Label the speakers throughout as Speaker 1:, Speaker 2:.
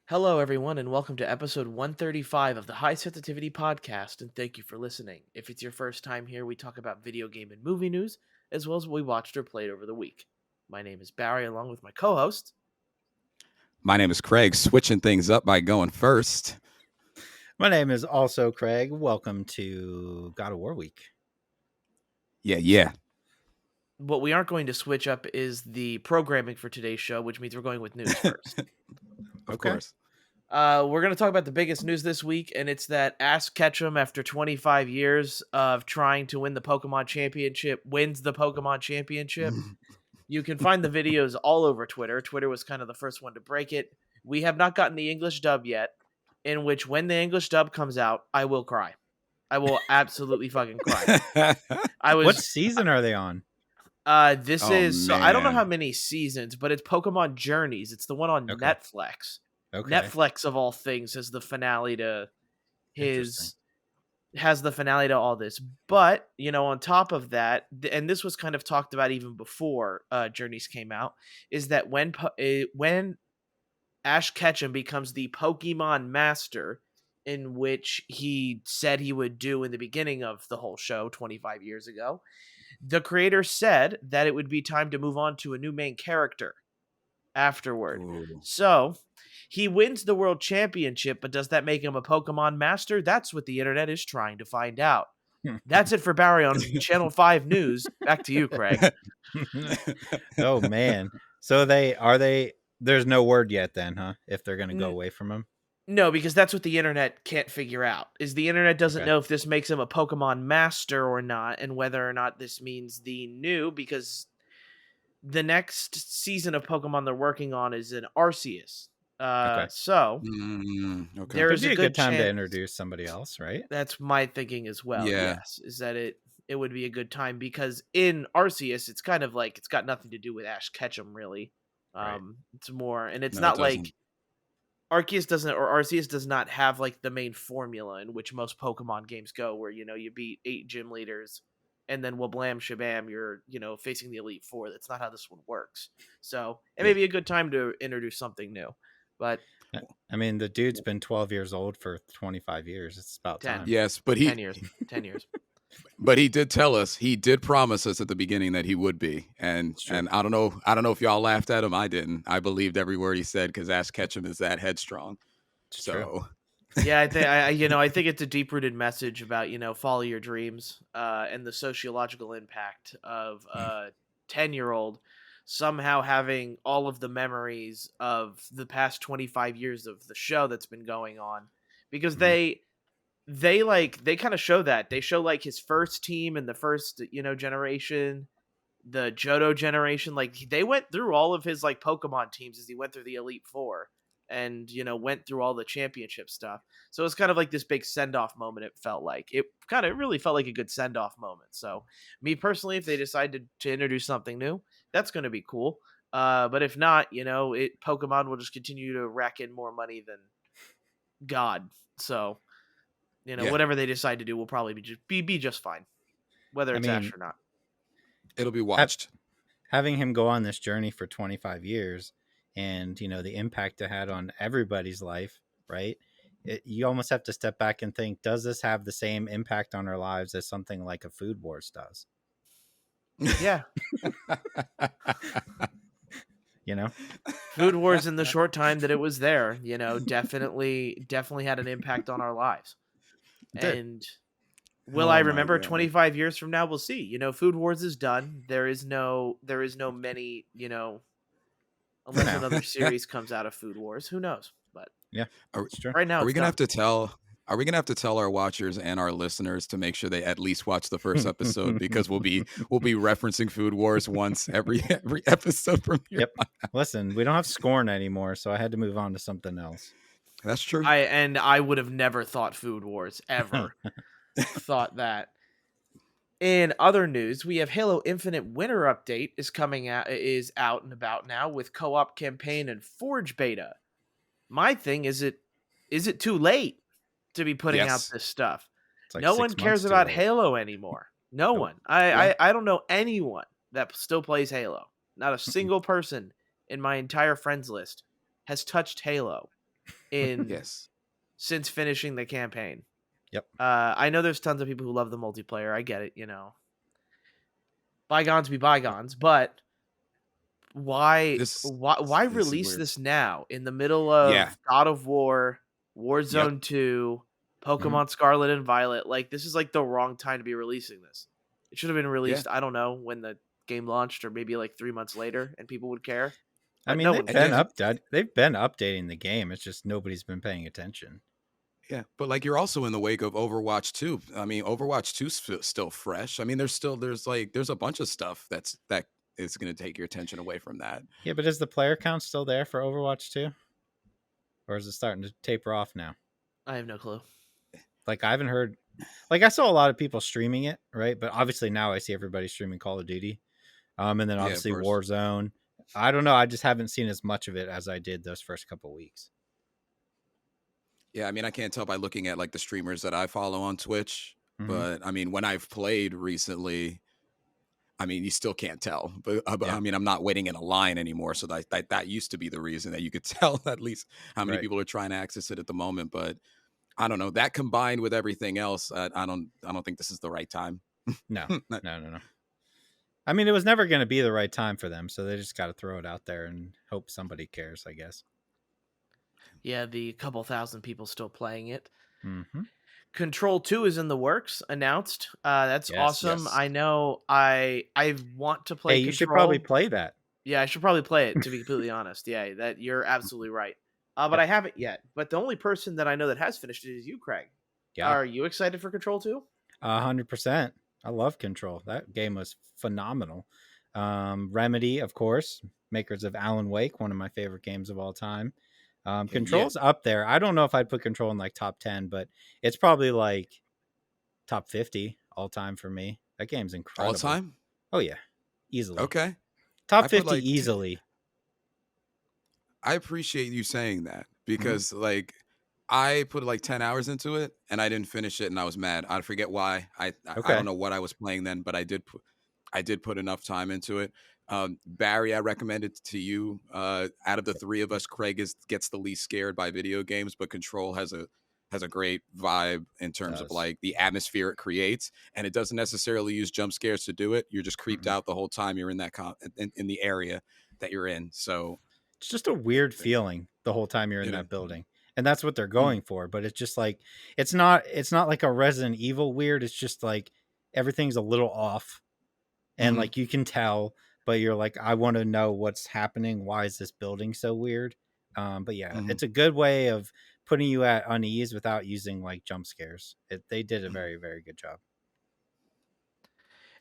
Speaker 1: Hello, everyone, and welcome to episode 135 of the High Sensitivity Podcast, and thank you for listening. If it's your first time here, we talk about video game and movie news, as well as what we watched or played over the week. My name is Barry, along with my co-host.
Speaker 2: My name is Craig, switching things up by going first.
Speaker 3: My name is also Craig. Welcome to God of War Week.
Speaker 2: Yeah.
Speaker 1: What we aren't going to switch up is the programming for today's show, which means we're going with news first.
Speaker 2: Of course.
Speaker 1: We're going to talk about the biggest news this week, and it's that Ash Ketchum, after 25 years of trying to win the Pokemon Championship, wins the Pokemon Championship. You can find the videos all over Twitter. Twitter was kind of the first one to break it. We have not gotten the English dub yet, in which when the English dub comes out, I will cry. I will absolutely fucking cry.
Speaker 3: What season are they on?
Speaker 1: This is, so I don't know how many seasons, but it's Pokemon Journeys. It's the one on Netflix.
Speaker 3: Okay.
Speaker 1: Netflix of all things has the finale to all this. But, on top of that, and this was kind of talked about even before Journeys came out, is that when Ash Ketchum becomes the Pokemon Master, in which he said he would do in the beginning of the whole show 25 years ago, the creator said that it would be time to move on to a new main character afterward.
Speaker 2: Ooh.
Speaker 1: So he wins the world championship, but does that make him a Pokemon Master? That's what the internet is trying to find out. That's it for Barry on Channel 5 News. Back to you, Craig.
Speaker 3: Oh, man. So there's no word yet then, huh? If they're going to go away from him?
Speaker 1: No, because that's what the internet can't figure out. Is the internet doesn't know if this makes him a Pokemon Master or not, and whether or not this means the new, because the next season of Pokemon they're working on is in Arceus. So
Speaker 3: there's a good time to introduce somebody else, right?
Speaker 1: That's my thinking as well. Yeah. Yes, is that it would be a good time, because in Arceus it's kind of like it's got nothing to do with Ash Ketchum really. Right. It's more, and it's not like Arceus does not have like the main formula in which most Pokemon games go, where you beat 8 gym leaders and then wablam shabam, you're facing the Elite Four. That's not how this one works. So it may be a good time to introduce something new. But
Speaker 3: I mean, the dude's been 12 years old for 25 years. It's about
Speaker 1: 10.
Speaker 3: time.
Speaker 2: Yes, but
Speaker 1: 10 years. 10 years.
Speaker 2: But he did promise us at the beginning that he would be. And I don't know if y'all laughed at him. I didn't. I believed every word he said, because Ash Ketchum is that headstrong. So
Speaker 1: yeah, I think it's a deep-rooted message about, follow your dreams, and the sociological impact of a 10-year-old somehow having all of the memories of the past 25 years of the show that's been going on, because they kind of show that. They show like his first team and the first, generation, the Johto generation, like they went through all of his like Pokemon teams as he went through the Elite Four and, went through all the championship stuff. So it's kind of like this big send-off moment. It felt like it really felt like a good send-off moment. So me personally, if they decided to introduce something new, that's going to be cool. But if not, Pokemon will just continue to rack in more money than God. So, whatever they decide to do will probably be just fine, whether it's Ash or not.
Speaker 2: It'll be watched.
Speaker 3: Having him go on this journey for 25 years and, the impact it had on everybody's life, right? You almost have to step back and think, does this have the same impact on our lives as something like a Food Wars does?
Speaker 1: Yeah. Food Wars, in the short time that it was there, definitely had an impact on our lives. And will I remember 25 years from now? We'll see. Food Wars is done. There is no many, unless another series comes out of Food Wars. Who knows? But
Speaker 3: yeah,
Speaker 1: right now,
Speaker 2: are we gonna have to tell our watchers and our listeners to make sure they at least watch the first episode, because we'll be referencing Food Wars once every episode from here.
Speaker 3: Yep. Listen, we don't have Scorn anymore, so I had to move on to something else.
Speaker 2: That's true.
Speaker 1: I would have never thought Food Wars ever thought that. In other news, we have Halo Infinite Winter Update is out and about now with co-op campaign and Forge beta. My thing is it too late to be putting out this stuff? Like no one cares about Halo anymore. No one. I don't know anyone that still plays Halo. not a
Speaker 3: Mm-mm.
Speaker 1: single person in my entire friends list has touched Halo in
Speaker 2: Yes.
Speaker 1: since finishing the campaign.
Speaker 3: Yep.
Speaker 1: I know there's tons of people who love the multiplayer. I get it, you know. Bygones be bygones, but why
Speaker 2: This
Speaker 1: why
Speaker 2: this is
Speaker 1: release
Speaker 2: weird.
Speaker 1: this now in the middle
Speaker 2: Yeah.
Speaker 1: of God of War,
Speaker 2: Yep.
Speaker 1: Warzone 2,
Speaker 3: Mhm.
Speaker 1: Pokemon Scarlet and Violet? Like this is like the wrong time to be releasing this. It should have been
Speaker 2: Yeah.
Speaker 1: released, I don't know, when the game launched or maybe like 3 months later and people would care.
Speaker 3: I
Speaker 1: But
Speaker 3: mean,
Speaker 1: no one cares.
Speaker 3: they've been updating the game. It's just nobody's been paying attention.
Speaker 2: Yeah, but like you're also in the wake of Overwatch 2. I mean, Overwatch 2 still fresh. I mean, there's a bunch of stuff that is going to take your attention away from that.
Speaker 3: Yeah, but is the player count still there for Overwatch 2? Or is it starting to taper off now?
Speaker 1: I have no clue.
Speaker 3: Like I haven't heard like I saw a lot of people streaming it, right? But obviously now I see everybody streaming Call of Duty. And then
Speaker 2: Yeah, of
Speaker 3: obviously
Speaker 2: course.
Speaker 3: Warzone. I don't know. I just haven't seen as much of it as I did those first couple weeks.
Speaker 2: Yeah, I mean, I can't tell by looking at like the streamers that I follow on Twitch,
Speaker 3: Mm-hmm.
Speaker 2: but I mean, when I've played recently, I mean, you still can't tell. But
Speaker 3: Yeah.
Speaker 2: I mean, I'm not waiting in a line anymore, so that used to be the reason that you could tell at least how many
Speaker 3: Right.
Speaker 2: people are trying to access it at the moment. But I don't know. That combined with everything else, I don't think this is the right time.
Speaker 3: No. No. I mean, it was never going to be the right time for them, so they just got to throw it out there and hope somebody cares, I guess.
Speaker 1: Yeah, the couple thousand people still playing it.
Speaker 3: Mm-hmm.
Speaker 1: Control 2 is in the works, announced. That's
Speaker 3: Yes.
Speaker 1: awesome.
Speaker 2: Yes.
Speaker 1: I know I want to
Speaker 3: Hey,
Speaker 1: play
Speaker 3: you should probably
Speaker 1: Control.
Speaker 3: play that.
Speaker 1: Yeah, I should probably play it to be completely honest. Yeah, that you're absolutely right. But
Speaker 3: Yep.
Speaker 1: I haven't yet. But the only person that I know that has finished it is you, Craig.
Speaker 3: Yeah.
Speaker 1: Are you excited for Control 2?
Speaker 3: 100%. I love Control. That game was phenomenal. Remedy, of course, makers of Alan Wake, one of my favorite games of all time.
Speaker 2: Yeah.
Speaker 3: Control's up there. I don't know if I'd put Control in like top 10, but it's probably like top 50 all time for me. That game's
Speaker 2: All
Speaker 3: incredible.
Speaker 2: time.
Speaker 3: Oh, yeah. Easily.
Speaker 2: Okay.
Speaker 3: Top
Speaker 2: I put
Speaker 3: 50
Speaker 2: like
Speaker 3: easily.
Speaker 2: I appreciate you saying that
Speaker 3: Mhm.
Speaker 2: because like I put like 10 hours into it and I didn't finish it and I was mad. I forget why. I don't
Speaker 3: Okay.
Speaker 2: know what I was playing then, but I did put enough time into it. Barry, I recommended to you. Out of the three of us, Craig gets the least scared by video games, but Control has a great vibe in
Speaker 3: It
Speaker 2: terms of
Speaker 3: does.
Speaker 2: like the atmosphere it creates, and it doesn't necessarily use jump scares to do it. You're just creeped
Speaker 3: Mhm.
Speaker 2: out the whole time you're in that in the area that you're in. So
Speaker 3: It's just a weird feeling the whole time you're in
Speaker 2: it is.
Speaker 3: that building. And that's what they're
Speaker 2: Mhm,
Speaker 3: going for, but it's just like it's not like a Resident Evil weird. It's just like everything's a little off and
Speaker 2: mhm,
Speaker 3: like you can tell, but you're like I want to know what's happening. Why is this building so weird? But yeah,
Speaker 2: mhm,
Speaker 3: it's a good way of putting you at unease without using like jump scares. They did a
Speaker 2: mhm.
Speaker 3: very very good job.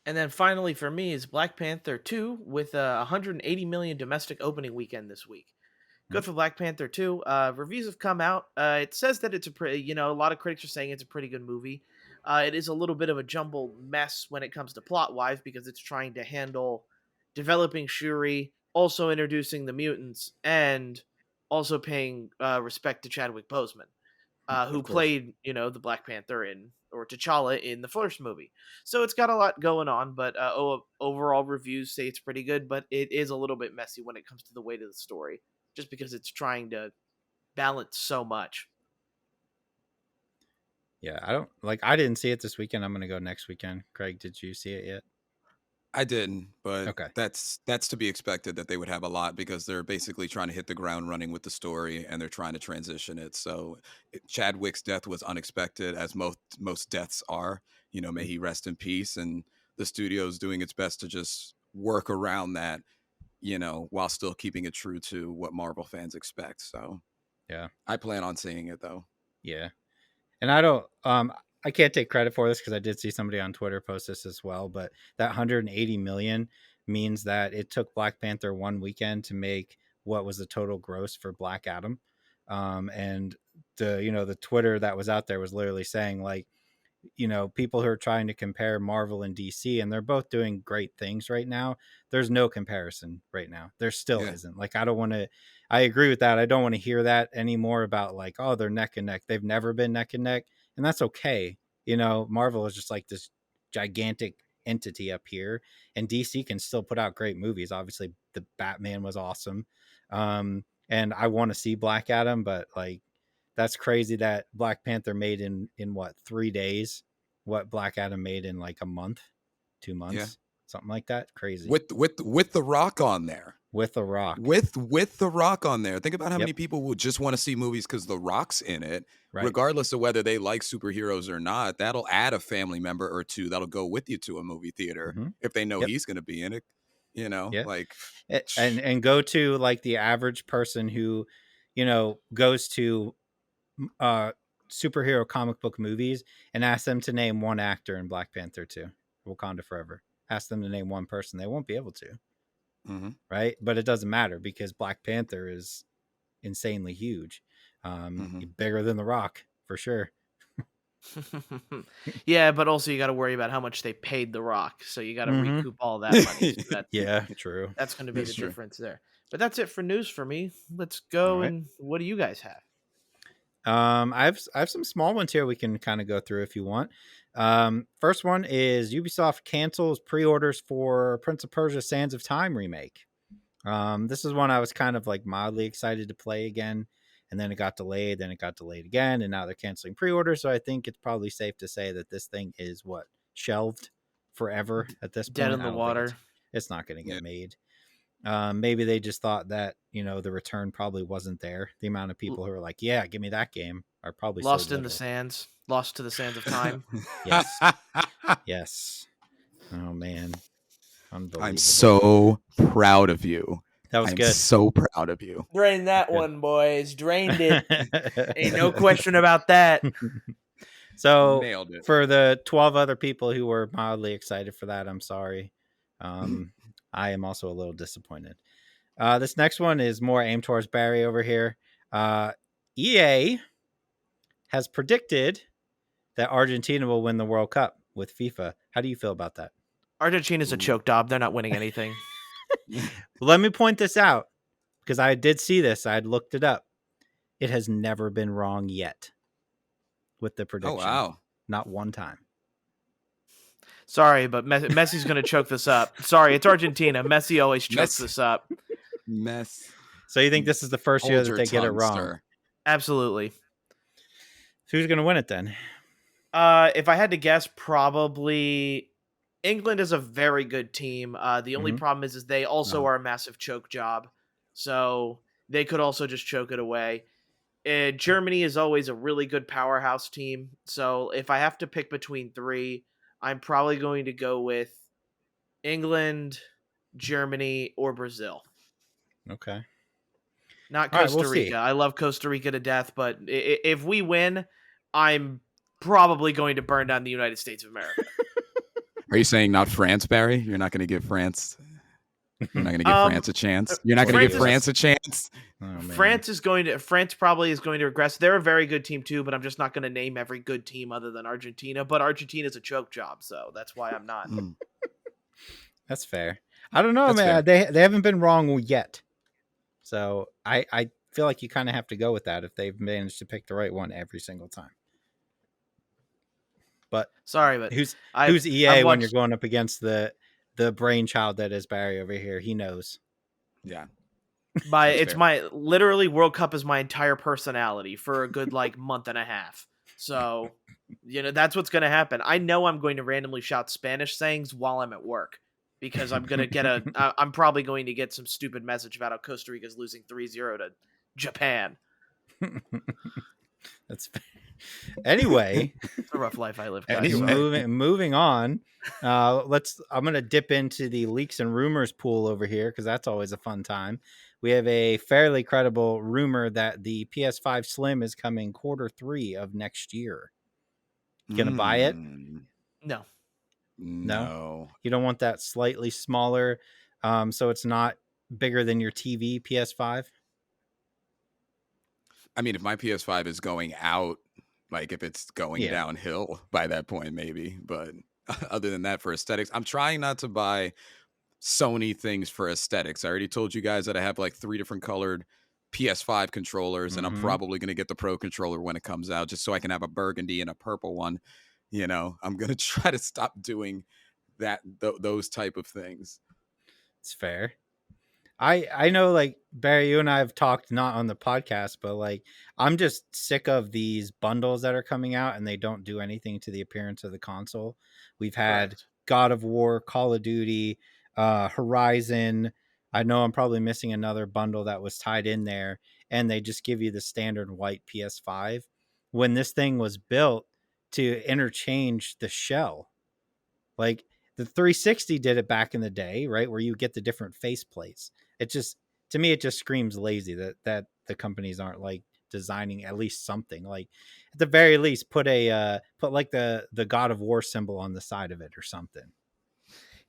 Speaker 1: And then finally for me is Black Panther 2 with a 180 million domestic opening weekend this week.
Speaker 3: Mhm.
Speaker 1: Good for Black Panther 2. Reviews have come out. It says that it's a pretty, a lot of critics are saying it's a pretty good movie. It is a little bit of a jumbled mess when it comes to plot wise because it's trying to handle developing Shuri, also introducing the mutants, and also paying respect to Chadwick Boseman, who
Speaker 2: Of course.
Speaker 1: played, the Black Panther in or T'Challa in the first movie. So it's got a lot going on, but overall reviews say it's pretty good, but it is a little bit messy when it comes to the weight of the story, just because it's trying to balance so much.
Speaker 3: Yeah, I didn't see it this weekend. I'm gonna go next weekend. Craig, did you see it yet?
Speaker 2: I didn't, but
Speaker 3: Okay.
Speaker 2: that's to be expected that they would have a lot because they're basically trying to hit the ground running with the story and they're trying to transition it. So Chadwick's death was unexpected, as most deaths are. You know, may
Speaker 3: Mhm.
Speaker 2: he rest in peace. And the studio's doing its best to just work around that, you know, while still keeping it true to what Marvel fans expect. So
Speaker 3: Yeah.
Speaker 2: I plan on seeing it though.
Speaker 3: Yeah. And I can't take credit for this because I did see somebody on Twitter post this as well, but that 180 million means that it took Black Panther one weekend to make what was the total gross for Black Adam. And the Twitter that was out there was literally saying like, people who are trying to compare Marvel and DC, and they're both doing great things right now. There's no comparison right now. There still
Speaker 2: Yeah.
Speaker 3: isn't. Like, I don't want to, I agree with that. I don't want to hear that anymore about like, oh, they're neck and neck. They've never been neck and neck. And that's okay. Marvel is just like this gigantic entity up here, and DC can still put out great movies. Obviously, the Batman was awesome, and I want to see Black Adam, but like that's crazy that Black Panther made in what 3 days, what Black Adam made in like a month, 2
Speaker 2: Yeah.
Speaker 3: months, something like that. Crazy
Speaker 2: With the Rock on there.
Speaker 3: with The Rock.
Speaker 2: With the Rock on there. Think about how
Speaker 3: Yep.
Speaker 2: many people will just want to see movies because the Rock's in it,
Speaker 3: Right.
Speaker 2: regardless of whether they like superheroes or not. That'll add a family member or two that'll go with you to a movie theater
Speaker 3: Mhm.
Speaker 2: if they know
Speaker 3: Yep.
Speaker 2: he's going to be in it. You know,
Speaker 3: Yeah.
Speaker 2: like
Speaker 3: and go to like the average person who, you know, goes to superhero comic book movies and ask them to name one actor in Black Panther 2, Wakanda Forever. Ask them to name one person. They won't be able to.
Speaker 2: Mhm.
Speaker 3: Right. But it doesn't matter because Black Panther is insanely huge. Bigger than The Rock for sure.
Speaker 1: Yeah, but also you got to worry about how much they paid The Rock, so you got to
Speaker 3: Mhm.
Speaker 1: recoup all that money. So that's
Speaker 3: Yeah, true.
Speaker 1: that's going to be
Speaker 2: That's
Speaker 1: the
Speaker 2: true.
Speaker 1: difference there. But that's it for news for me. Let's go.
Speaker 3: All right.
Speaker 1: And what do you guys have?
Speaker 3: I have some small ones here we can kind of go through if you want. First one is Ubisoft cancels pre-orders for Prince of Persia: Sands of Time remake. This is one I was kind of like mildly excited to play again, and then it got delayed, then it got delayed again, and now they're canceling pre-orders. So I think it's probably safe to say that this thing is shelved forever at this
Speaker 1: Dead
Speaker 3: point.
Speaker 1: in the
Speaker 3: I don't think
Speaker 1: water.
Speaker 3: it's not going to get
Speaker 2: Yeah.
Speaker 3: made. Maybe they just thought that, you know, the return probably wasn't there. The amount of people who are like, yeah, give me that game are probably
Speaker 1: Lost
Speaker 3: so
Speaker 1: in the
Speaker 3: little.
Speaker 1: sands. Lost to the sands of time.
Speaker 3: Yes. Yes. Oh man. Unbelievable.
Speaker 2: I'm so proud of you.
Speaker 3: That was
Speaker 2: I'm
Speaker 3: good.
Speaker 2: so proud of you.
Speaker 1: Drained that
Speaker 3: Good.
Speaker 1: one, boys. Drained it. Ain't no question about that.
Speaker 3: So
Speaker 2: Nailed it.
Speaker 3: for the 12 other people who were mildly excited for that, I'm sorry. I am also a little disappointed. This next one is more aimed towards Barry over here. EA has predicted that Argentina will win the World Cup with FIFA. How do you feel about that?
Speaker 1: Argentina's a choke job. They're not winning anything.
Speaker 3: Let me point this out because I did see this. I had looked it up. It has never been wrong yet with the prediction.
Speaker 2: Oh, wow.
Speaker 3: Not one time.
Speaker 1: Sorry, but Messi's going to choke this up. Sorry, it's Argentina. Messi always chokes
Speaker 2: Messi.
Speaker 1: this up.
Speaker 2: Mess.
Speaker 3: So you think this is the first year
Speaker 2: Hold
Speaker 3: that
Speaker 2: your
Speaker 3: they get it
Speaker 2: tongue,
Speaker 3: wrong?
Speaker 2: sir.
Speaker 1: Absolutely.
Speaker 3: Who's going to win it then?
Speaker 1: If I had to guess, probably England is a very good team. The only
Speaker 3: Mhm.
Speaker 1: problem is they also
Speaker 3: No.
Speaker 1: are a massive choke job. So they could also just choke it away. Germany is always a really good powerhouse team. So if I have to pick between three, I'm probably going to go with England, Germany, or Brazil.
Speaker 3: Okay.
Speaker 1: Not
Speaker 3: All right,
Speaker 1: Costa
Speaker 3: we'll see.
Speaker 1: Rica. I love Costa Rica to death, but if we win, I'm probably going to burn down the United States of America.
Speaker 2: Are you saying not France, Barry? You're not going to give France. You're not going to give France a chance. You're not going to
Speaker 1: France
Speaker 2: give
Speaker 1: is-
Speaker 2: France a chance.
Speaker 3: Oh, man.
Speaker 1: France probably is going to regress. They're a very good team too, but I'm just not going to name every good team other than Argentina. But Argentina's a choke job, so that's why I'm not.
Speaker 3: That's fair. I don't know,
Speaker 2: That's
Speaker 3: man. They haven't been wrong yet. So I feel like you kind of have to go with that if they've managed to pick the right one every single time. But
Speaker 1: Sorry, but
Speaker 3: who's
Speaker 1: I've
Speaker 3: EA when
Speaker 1: watched-
Speaker 3: you're going up against the brainchild that is Barry over here? He knows.
Speaker 2: Yeah.
Speaker 1: it's
Speaker 2: fair.
Speaker 1: my literally World Cup is my entire personality for a good like month and a half. So, that's what's going to happen. I know I'm going to randomly shout Spanish sayings while I'm at work because I'm going to get I'm probably going to get some stupid message about how Costa Rica's losing 3-0 to Japan.
Speaker 3: That's fair. Anyway,
Speaker 1: It's a rough life I live, guys.
Speaker 2: Anyway.
Speaker 3: moving on. I'm gonna dip into the leaks and rumors pool over here because that's always a fun time. We have a fairly credible rumor that the PS5 Slim is coming Q3 of next year. Gonna buy it?
Speaker 1: No.
Speaker 2: No.
Speaker 3: You don't want that slightly smaller, so it's not bigger than your TV PS5.
Speaker 2: I mean, if my PS5 is going out, like if it's going
Speaker 3: Yeah.
Speaker 2: downhill by that point, maybe. But other than that, for aesthetics, I'm trying not to buy Sony things for aesthetics. I already told you guys that I have like 3 different colored PS5 controllers, and I'm
Speaker 3: Mhm.
Speaker 2: probably going to get the Pro controller when it comes out just so I can have a burgundy and a purple one. I'm going to try to stop doing those type of things.
Speaker 3: It's fair. I know, like, Barry, you and I have talked, not on the podcast, but like, I'm just sick of these bundles that are coming out and they don't do anything to the appearance of the console. We've had
Speaker 1: Correct.
Speaker 3: God of War, Call of Duty, Horizon. I know I'm probably missing another bundle that was tied in there, and they just give you the standard white PS5 when this thing was built to interchange the shell. Like, the 360 did it back in the day, right? Where you get the different face plates. It just, to me, it just screams lazy that the companies aren't like designing at least something. Like, at the very least, put like the God of War symbol on the side of it or something.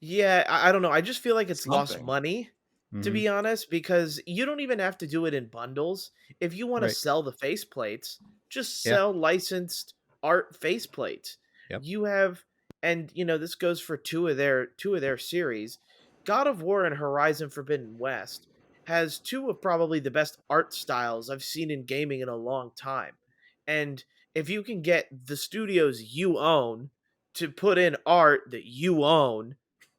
Speaker 1: Yeah, I don't know. I just feel like it's lost
Speaker 2: Something.
Speaker 1: money, to
Speaker 3: Mm-hmm.
Speaker 1: be honest, because you don't even have to do it in bundles. If you want to
Speaker 3: Right.
Speaker 1: sell the faceplates, just
Speaker 3: Yeah.
Speaker 1: sell licensed art faceplates.
Speaker 3: Yep.
Speaker 1: You have, and this goes for two of their series. God of War and Horizon Forbidden West has two of probably the best art styles I've seen in gaming in a long time. And if you can get the studios you own to put in art that you own,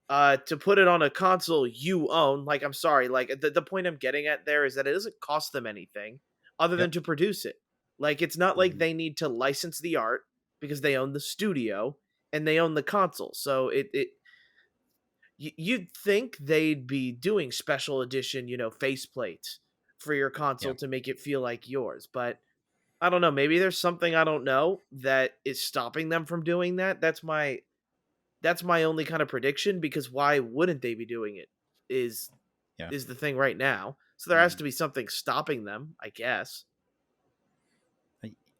Speaker 1: to put it on a console you own. Like, I'm sorry, like the point I'm getting at there is that it doesn't cost them anything other than
Speaker 3: Yep.
Speaker 1: to produce it. Like, it's not like
Speaker 3: Mm-hmm.
Speaker 1: they need to license the art because they own the studio and they own the console. So you'd think they'd be doing special edition, faceplates for your console
Speaker 3: Yeah.
Speaker 1: to make it feel like yours, but I don't know, maybe there's something I don't know that is stopping them from doing that. That's my only kind of prediction, because why wouldn't they be doing it is
Speaker 3: Yeah.
Speaker 1: is the thing right now. So there has
Speaker 3: Mm-hmm.
Speaker 1: to be something stopping them, I guess.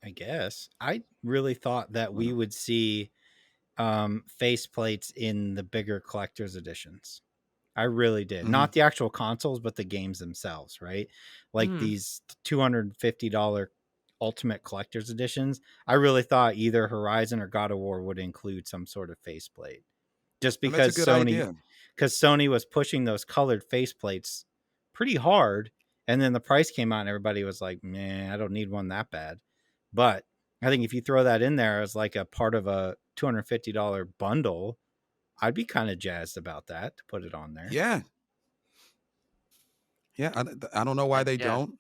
Speaker 3: I guess I really thought that we would see faceplates in the bigger collector's editions. I really did.
Speaker 2: Mm-hmm.
Speaker 3: Not the actual consoles, but the games themselves, right? Like
Speaker 1: Mhm.
Speaker 3: these $250 ultimate collector's editions. I really thought either Horizon or God of War would include some sort of faceplate. Just
Speaker 2: And that's a
Speaker 3: because
Speaker 2: good idea.
Speaker 3: Sony was pushing those colored faceplates pretty hard, and then the price came out and everybody was like, "Man, I don't need one that bad." But I think if you throw that in there as like a part of a $250 bundle, I'd be kind of jazzed about that, to put it on there.
Speaker 2: Yeah, yeah. I don't know why
Speaker 1: Heck
Speaker 2: they
Speaker 1: yeah.
Speaker 2: don't.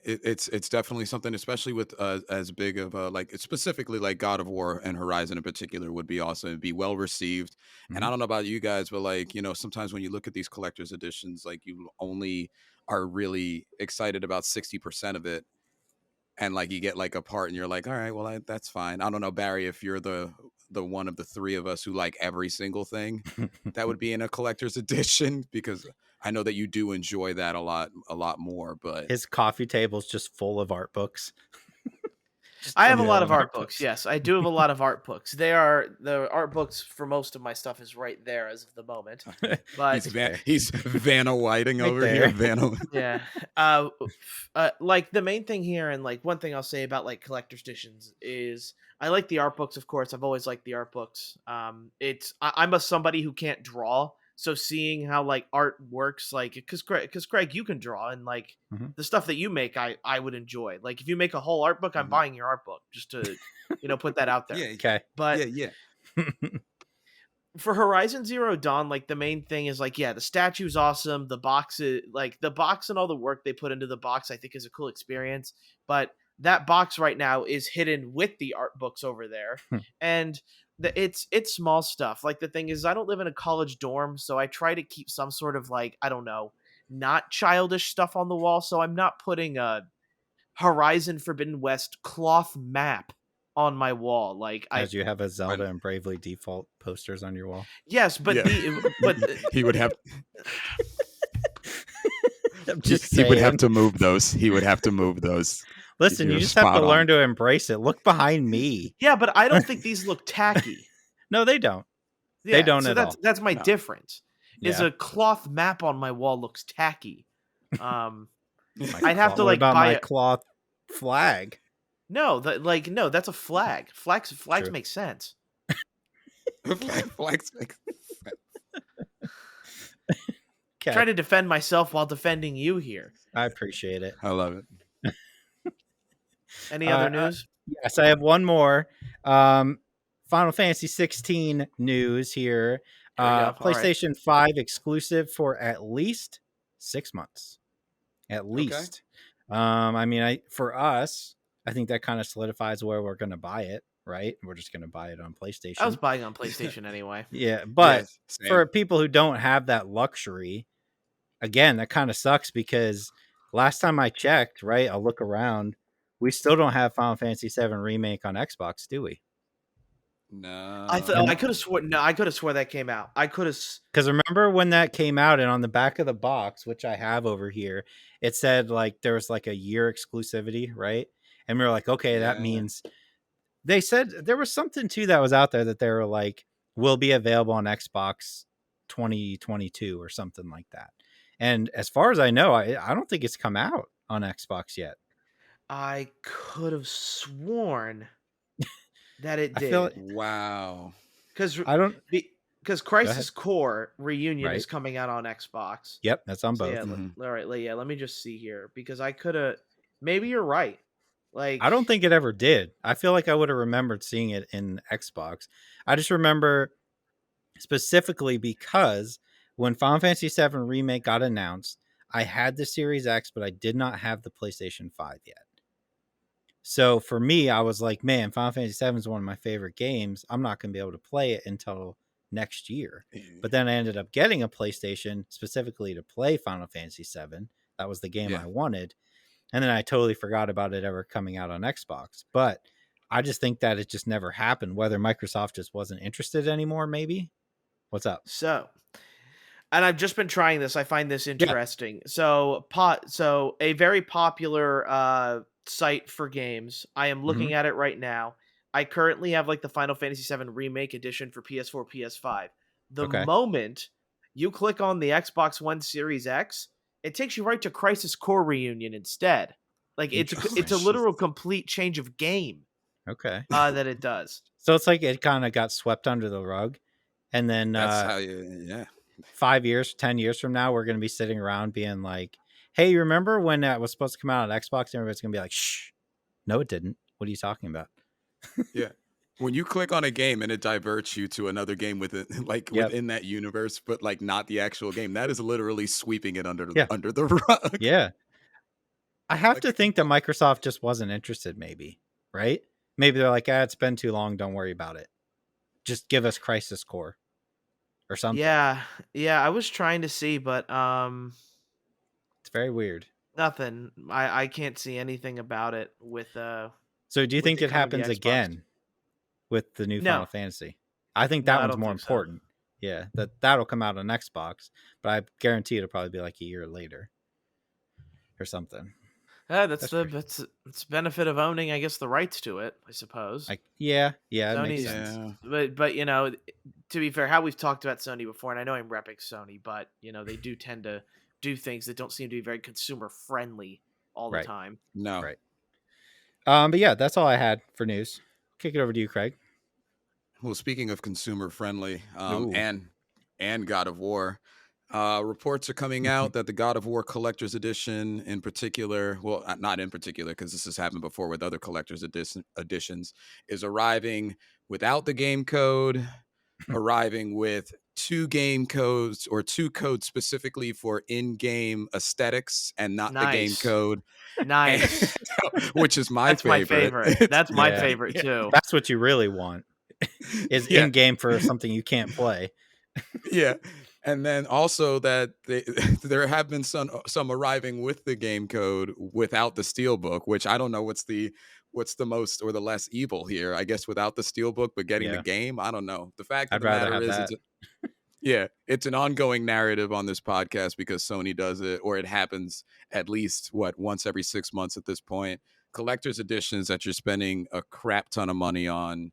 Speaker 2: It's definitely something, especially with as big of like specifically like God of War and Horizon in particular would be awesome. It'd be well received. And
Speaker 3: Mm-hmm.
Speaker 2: I don't know about you guys, but like sometimes when you look at these collector's editions, like you only are really excited about 60% of it, and like you get like a part and you're like, all right, well that's fine. I don't know, Barry, if you're the one of the three of us who like every single thing that would be in a collector's edition, because I know that you do enjoy that a lot more. But
Speaker 3: His coffee table's just full of art books. Just
Speaker 1: I
Speaker 3: a
Speaker 1: have a lot
Speaker 2: yeah,
Speaker 1: of
Speaker 3: million
Speaker 1: art
Speaker 3: art
Speaker 1: books.
Speaker 3: books.
Speaker 1: Yes, I do have a lot of art books. The art books for most of my stuff is right there as of the moment.
Speaker 2: he's
Speaker 1: But
Speaker 2: He's Vanna Whiting
Speaker 3: Right
Speaker 2: over here.
Speaker 3: there.
Speaker 2: Vanna.
Speaker 1: yeah, like the main thing here, and like one thing I'll say about like collector's editions is I like the art books. Of course, I've always liked the art books. I'm a somebody who can't draw, so seeing how like art works, like because Craig, you can draw, and like
Speaker 3: Mhm.
Speaker 1: the stuff that you make, I would enjoy. Like if you make a whole art book, I'm
Speaker 2: Mhm.
Speaker 1: buying your art book just to put that out there.
Speaker 2: Yeah,
Speaker 3: Okay.
Speaker 1: But
Speaker 2: yeah.
Speaker 1: for Horizon Zero Dawn, like the main thing is like, yeah, the statue's awesome. The box is like the box and all the work they put into the box, I think is a cool experience. But that box right now is hidden with the art books over there. And it's small stuff. Like the thing is I don't live in a college dorm, so I try to keep some sort of like, I don't know, not childish stuff on the wall. So I'm not putting a Horizon Forbidden West cloth map on my wall. Like I
Speaker 3: As you have a
Speaker 2: Right.
Speaker 3: Zelda and Bravely Default posters on your wall.
Speaker 1: yes, but
Speaker 2: Yeah. He would have
Speaker 3: I'm just
Speaker 2: he would have
Speaker 3: saying.
Speaker 2: to move those. He would have to move those.
Speaker 3: Listen, you
Speaker 2: You're
Speaker 3: just have to
Speaker 2: spot
Speaker 3: learn
Speaker 2: on.
Speaker 3: to embrace it. Look behind me.
Speaker 1: yeah, but I don't think these look tacky.
Speaker 3: No, they don't. They
Speaker 1: Yeah,
Speaker 3: don't
Speaker 1: so
Speaker 3: at
Speaker 1: that's
Speaker 3: all.
Speaker 1: that's my
Speaker 2: No.
Speaker 1: difference. Is
Speaker 3: Yeah.
Speaker 1: a cloth map on my wall looks tacky. Um,
Speaker 3: My
Speaker 1: I'd have to
Speaker 3: what
Speaker 1: like
Speaker 3: about
Speaker 1: buy
Speaker 3: my
Speaker 1: a
Speaker 3: cloth flag?
Speaker 1: no, that's a flag. Flags
Speaker 3: True.
Speaker 1: make sense.
Speaker 2: Flags make-
Speaker 3: Okay.
Speaker 1: Try to defend myself while defending you here.
Speaker 3: I appreciate it.
Speaker 2: I love it.
Speaker 1: Any other
Speaker 3: Uh,
Speaker 1: news?
Speaker 3: yes, I have one more. Final Fantasy 16 news here.
Speaker 1: Here we go. All right.
Speaker 3: PlayStation 5 exclusive for at least 6 months. At
Speaker 2: Okay.
Speaker 3: least. I mean, for us, I think that kind of solidifies where we're going to buy it, right? We're just going to buy it on
Speaker 1: I was
Speaker 3: PlayStation.
Speaker 1: buying on PlayStation anyway.
Speaker 3: Yeah, but
Speaker 2: Yes,
Speaker 3: for
Speaker 2: same.
Speaker 3: people who don't have that luxury, again, that kind of sucks because last time I checked, right, I'll look around, we still don't have Final Fantasy VII Remake on Xbox, do we?
Speaker 1: I thought I
Speaker 2: No.
Speaker 1: could have sworn. No, I could have swore that came out. I could have.
Speaker 3: Because remember when that came out, and on the back of the box, which I have over here, it said like there was like a year exclusivity, right? And we were like, okay, that
Speaker 2: Yeah.
Speaker 3: means they said there was something too that was out there that they were like will be available on Xbox 2022 or something like that. And as far as I know, I don't think it's come out on Xbox yet.
Speaker 1: I could have sworn that it
Speaker 3: I feel
Speaker 1: did
Speaker 2: Wow.
Speaker 1: because
Speaker 3: I don't.
Speaker 1: because
Speaker 3: Go ahead.
Speaker 1: Crisis Core Reunion is
Speaker 3: Right.
Speaker 1: coming out on Xbox.
Speaker 3: Yep, that's on
Speaker 1: So
Speaker 3: both.
Speaker 1: yeah,
Speaker 2: Mhm.
Speaker 1: all right, yeah. Let me just see here because I could have. Maybe you're right. Like
Speaker 3: I don't think it ever did. I feel like I would have remembered seeing it in Xbox. I just remember specifically because when Final Fantasy VII Remake got announced, I had the Series X, but I did not have the PlayStation 5 yet. So for me, I was like, man, Final Fantasy VII is one of my favorite games. I'm not going to be able to play it until next year. But then I ended up getting a PlayStation specifically to play Final Fantasy VII. That was the game
Speaker 2: Yeah.
Speaker 3: I wanted. And then I totally forgot about it ever coming out on Xbox. But I just think that it just never happened, whether Microsoft just wasn't interested anymore, maybe. What's up?
Speaker 1: so. And I've just been trying this. I find this
Speaker 3: Yeah.
Speaker 1: interesting. So a very popular site for games. I am
Speaker 3: Mm-hmm.
Speaker 1: looking at it right now. I currently have like the Final Fantasy VII Remake Edition for PS4, PS5. The
Speaker 3: Okay.
Speaker 1: moment you click on the Xbox One Series X, it takes you right to Crisis Core Reunion instead. Like it's a
Speaker 3: Interesting.
Speaker 1: literal complete change of game
Speaker 3: Okay.
Speaker 1: that it does.
Speaker 3: So it's like it kind of got swept under the rug. And then
Speaker 2: That's how you. Yeah.
Speaker 3: 5 years, 10 years from now, we're going to be sitting around being like, hey, you remember when that was supposed to come out on Xbox? And everybody's going to be like, shh, no, it didn't. What are you talking about?
Speaker 2: Yeah. When you click on a game and it diverts you to another game within like
Speaker 3: Yep.
Speaker 2: within that universe, but like not the actual game, that is literally sweeping it
Speaker 3: Yeah.
Speaker 2: under the rug.
Speaker 3: Yeah. I have
Speaker 2: Like
Speaker 3: to think that Microsoft just wasn't interested, maybe, right? Maybe they're like, it's been too long. Don't worry about it. Just give us Crisis Core or something.
Speaker 1: Yeah, yeah. I was trying to see, but
Speaker 3: It's very weird.
Speaker 1: nothing. I can't see anything about it
Speaker 3: So do you
Speaker 1: with
Speaker 3: think
Speaker 1: it
Speaker 3: it
Speaker 1: coming to
Speaker 3: happens
Speaker 1: Xbox.
Speaker 3: again with the new
Speaker 1: No,
Speaker 3: Final Fantasy? I think
Speaker 1: no,
Speaker 3: that
Speaker 1: I
Speaker 3: one's
Speaker 1: don't
Speaker 3: more
Speaker 1: think so.
Speaker 3: important. Yeah, that'll come out on Xbox, but I guarantee it'll probably be like a year later or something.
Speaker 1: That's
Speaker 3: That's
Speaker 1: the
Speaker 3: pretty.
Speaker 1: that's benefit of owning, I guess, the rights to it. I suppose
Speaker 3: Like, yeah, it makes
Speaker 1: Sony's,
Speaker 3: sense.
Speaker 2: yeah.
Speaker 1: but to be fair, how we've talked about Sony before, and I know I'm repping Sony, but they do tend to do things that don't seem to be very consumer friendly all the
Speaker 3: Right,
Speaker 1: time.
Speaker 2: No.
Speaker 3: right. But yeah, that's all I had for news. Kick it over to you, Craig.
Speaker 2: Well, speaking of consumer friendly,
Speaker 3: Ooh.
Speaker 2: and God of War, reports are coming out that the God of War Collector's Edition, in particular, well, not in particular, because this has happened before with other collector's editions, is arriving without the game code, arriving with two game codes or two codes specifically for in-game aesthetics and not the game
Speaker 1: Nice,
Speaker 2: code, and,
Speaker 1: nice.
Speaker 2: which is my
Speaker 1: That's my
Speaker 2: favorite.
Speaker 1: favorite. That's my
Speaker 3: Yeah,
Speaker 1: favorite
Speaker 2: Yeah,
Speaker 1: too.
Speaker 3: that's what you really want is
Speaker 2: yeah,
Speaker 3: in game for something you can't play.
Speaker 2: yeah. And then also that there have been some arriving with the game code without the steelbook, which I don't know what's the most or the less evil here. I guess without the steelbook, but getting the
Speaker 3: Yeah,
Speaker 2: game, I don't know. The fact of
Speaker 3: I'd
Speaker 2: the
Speaker 3: rather
Speaker 2: matter
Speaker 3: have
Speaker 2: is,
Speaker 3: that.
Speaker 2: it's an ongoing narrative on this podcast because Sony does it, or it happens at least once every 6 months at this point. Collector's editions that you're spending a crap ton of money on,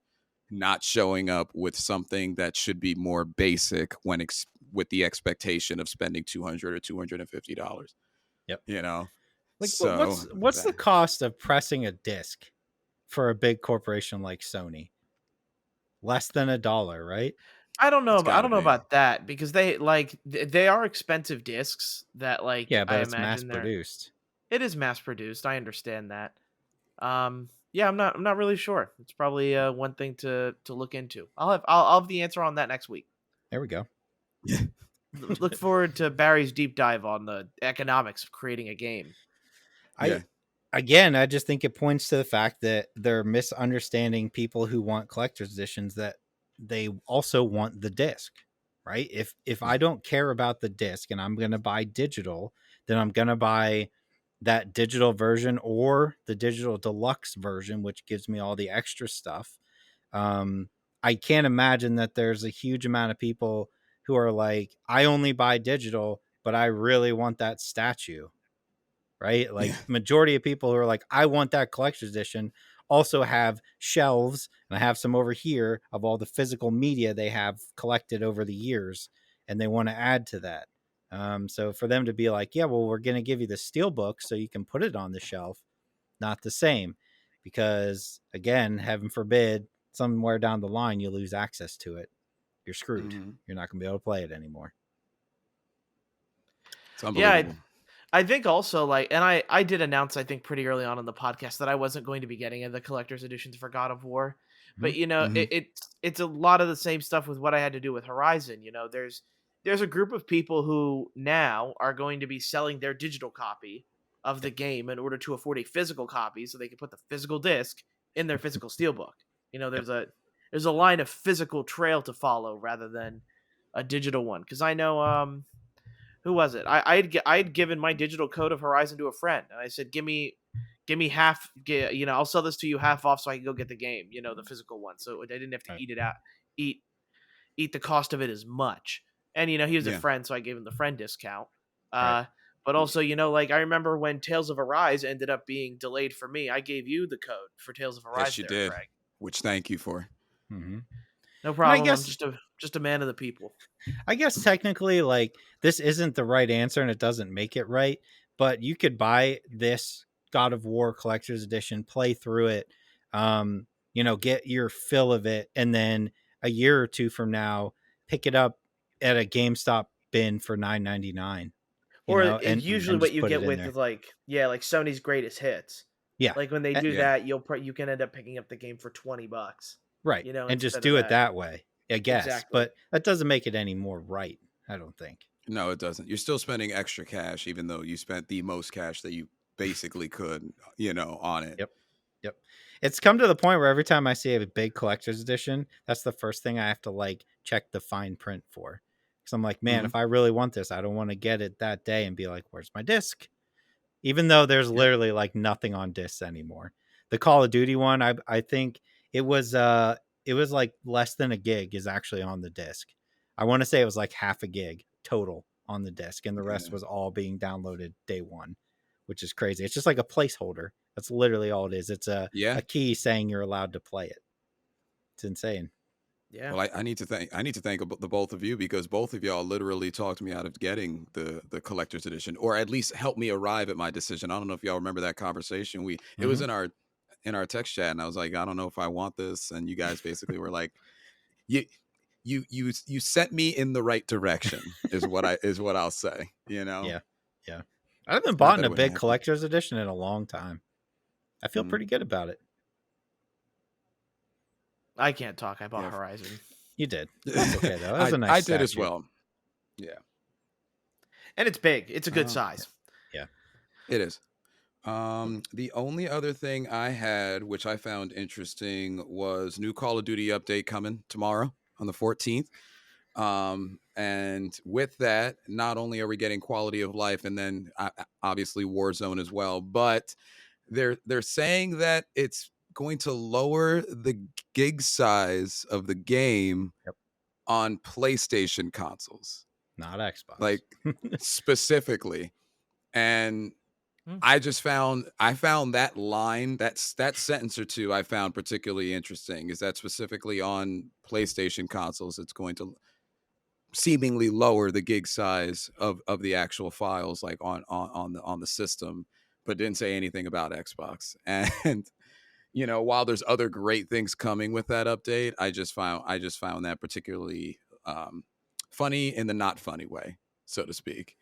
Speaker 2: not showing up with something that should be more basic with the expectation of spending $200 or $250.
Speaker 3: Yep.
Speaker 2: You know,
Speaker 3: Like,
Speaker 2: so
Speaker 3: what's the cost of pressing a disc for a big corporation like Sony? Less than $1, right?
Speaker 1: I don't know.
Speaker 2: it's
Speaker 1: I
Speaker 2: got to
Speaker 1: don't know
Speaker 2: be.
Speaker 1: about that because they are expensive discs that
Speaker 3: Yeah,
Speaker 1: I
Speaker 3: but it's mass
Speaker 1: imagine they're
Speaker 3: produced.
Speaker 1: it is mass produced. I understand that. Yeah, I'm not really sure. It's probably one thing to look into. I'll have the answer on that next week.
Speaker 3: There we go.
Speaker 1: Look forward to Barry's deep dive on the economics of creating a game.
Speaker 3: I again, I just think it points to the fact that they're misunderstanding people who want collector's editions, that they also want the disc, right? If I don't care about the disc and I'm going to buy digital, then I'm going to buy that digital version or the digital deluxe version, which gives me all the extra stuff. I can't imagine that there's a huge amount of people who are like, I only buy digital, but I really want that statue, right? Like majority of people who are like, I want that collector's edition, also have shelves, and I have some over here of all the physical media they have collected over the years, and they want to add to that. So for them to be like, yeah, well, we're going to give you the steel book so you can put it on the shelf, not the same, because again, heaven forbid, somewhere down the line you lose access to it, you're screwed. You're not going to be able to play it anymore.
Speaker 2: It's unbelievable.
Speaker 1: Yeah, I think also, like, and I did announce, I think pretty early on in the podcast, that I wasn't going to be getting in the collector's editions for God of War, but you know, it's a lot of the same stuff with what I had to do with Horizon. You know, there's a group of people who now are going to be selling their digital copy of the game in order to afford a physical copy, so they can put the physical disc in their physical steelbook. You know, there's a line of physical trail to follow rather than a digital one. Because I know, who was it? I had given my digital code of Horizon to a friend, and I said, give me half. You know, I'll sell this to you half off, so I can go get the game. You know, the physical one, so I didn't have to
Speaker 3: Right.
Speaker 1: eat it out, eat the cost of it as much. And you know, he was a
Speaker 2: Yeah.
Speaker 1: friend, so I gave him the friend discount.
Speaker 3: Right.
Speaker 1: But also, you know, like I remember when Tales of Arise ended up being delayed for me, I gave you the code for Tales of Arise.
Speaker 2: Yes, you
Speaker 1: there,
Speaker 2: did.
Speaker 1: Craig.
Speaker 2: Which thank you for.
Speaker 3: Mm-hmm.
Speaker 1: No
Speaker 3: And I
Speaker 1: problem.
Speaker 3: guess
Speaker 1: I'm just a man of the people.
Speaker 3: I guess technically, like, this isn't the right answer and it doesn't make it right, but you could buy this God of War collector's edition, play through it, you know, get your fill of it, and then a year or two from now, pick it up at a GameStop bin for $9.99, you
Speaker 1: Or
Speaker 3: know,
Speaker 1: it's usually
Speaker 3: and
Speaker 1: what
Speaker 3: just
Speaker 1: you
Speaker 3: put it
Speaker 1: get
Speaker 3: in
Speaker 1: with
Speaker 3: there.
Speaker 1: like, yeah, like Sony's greatest hits.
Speaker 3: Yeah.
Speaker 1: Like when they do
Speaker 2: Yeah.
Speaker 1: that, you can end up picking up the game for $20,
Speaker 3: Right.
Speaker 1: you know,
Speaker 3: And just
Speaker 1: instead
Speaker 3: do
Speaker 1: of
Speaker 3: it
Speaker 1: that.
Speaker 3: that way, I guess.
Speaker 1: Exactly.
Speaker 3: But that doesn't make it any more right, I don't think.
Speaker 2: No, it doesn't. You're still spending extra cash, even though you spent the most cash that you basically could, you know, on it.
Speaker 3: Yep. Yep. It's come to the point where every time I see a big collector's edition, that's the first thing I have to like check the fine print for. Because I'm like, man, if I really want this, I don't want to get it that day and be like, where's my disc? Even though there's literally like nothing on discs anymore. The Call of Duty one, I think it was like less than a gig is actually on the disc. I want to say it was like half a gig total on the disc, and the rest was all being downloaded day one, which is crazy. It's just like a placeholder. That's literally all it is. It's a key saying you're allowed to play it. It's insane.
Speaker 1: Yeah.
Speaker 2: Well, I need to thank the both of you, because both of y'all literally talked me out of getting the collector's edition, or at least helped me arrive at my decision. I don't know if y'all remember that conversation. It was in our text chat, and I was like, I don't know if I want this, and you guys basically were like, you sent me in the right direction is what I'll say, you know.
Speaker 3: Yeah. I haven't
Speaker 2: Not
Speaker 3: bought
Speaker 2: that
Speaker 3: a
Speaker 2: it would
Speaker 3: big
Speaker 2: happen.
Speaker 3: collector's edition in a long time. I feel pretty good about it.
Speaker 1: I can't talk. I bought Horizon.
Speaker 3: You did. That's okay though. That was a nice
Speaker 2: I did as
Speaker 3: statue.
Speaker 2: well. Yeah.
Speaker 1: And it's big. It's a good size.
Speaker 3: Yeah.
Speaker 2: It is. The only other thing I had, which I found interesting, was new Call of Duty update coming tomorrow on the 14th. And with that, not only are we getting quality of life, and then obviously Warzone as well, but they're saying that it's going to lower the gig size of the game on PlayStation consoles,
Speaker 3: not Xbox,
Speaker 2: like specifically. And I found that line, that sentence or two, I found particularly interesting. Is that specifically on PlayStation consoles, it's going to seemingly lower the gig size of the actual files, like on the system, but didn't say anything about Xbox. And you know, while there's other great things coming with that update, I just found that particularly funny in the not funny way, so to speak.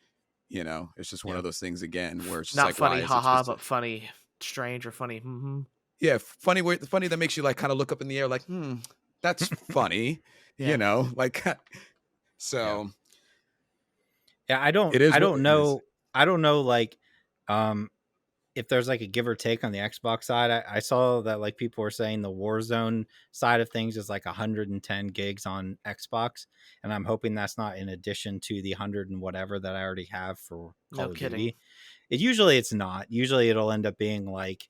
Speaker 2: You know, it's just one of those things again where it's just
Speaker 1: Not
Speaker 2: like,
Speaker 1: funny,
Speaker 2: why is it
Speaker 1: haha,
Speaker 2: just
Speaker 1: but funny, strange, or funny.
Speaker 2: yeah, funny that makes you like kind of look up in the air like, that's funny.
Speaker 1: Yeah.
Speaker 2: You know, like So
Speaker 3: Yeah,
Speaker 2: it is
Speaker 3: I
Speaker 2: what
Speaker 3: don't
Speaker 2: it is.
Speaker 3: know. I don't know like um if there's like a give or take on the Xbox side. I saw that like people were saying the Warzone side of things is like 110 gigs on Xbox, and I'm hoping that's not in addition to the 100 and whatever that I already have for
Speaker 1: No
Speaker 3: Call of
Speaker 1: kidding.
Speaker 3: Duty. Usually it's not. Usually it'll end up being like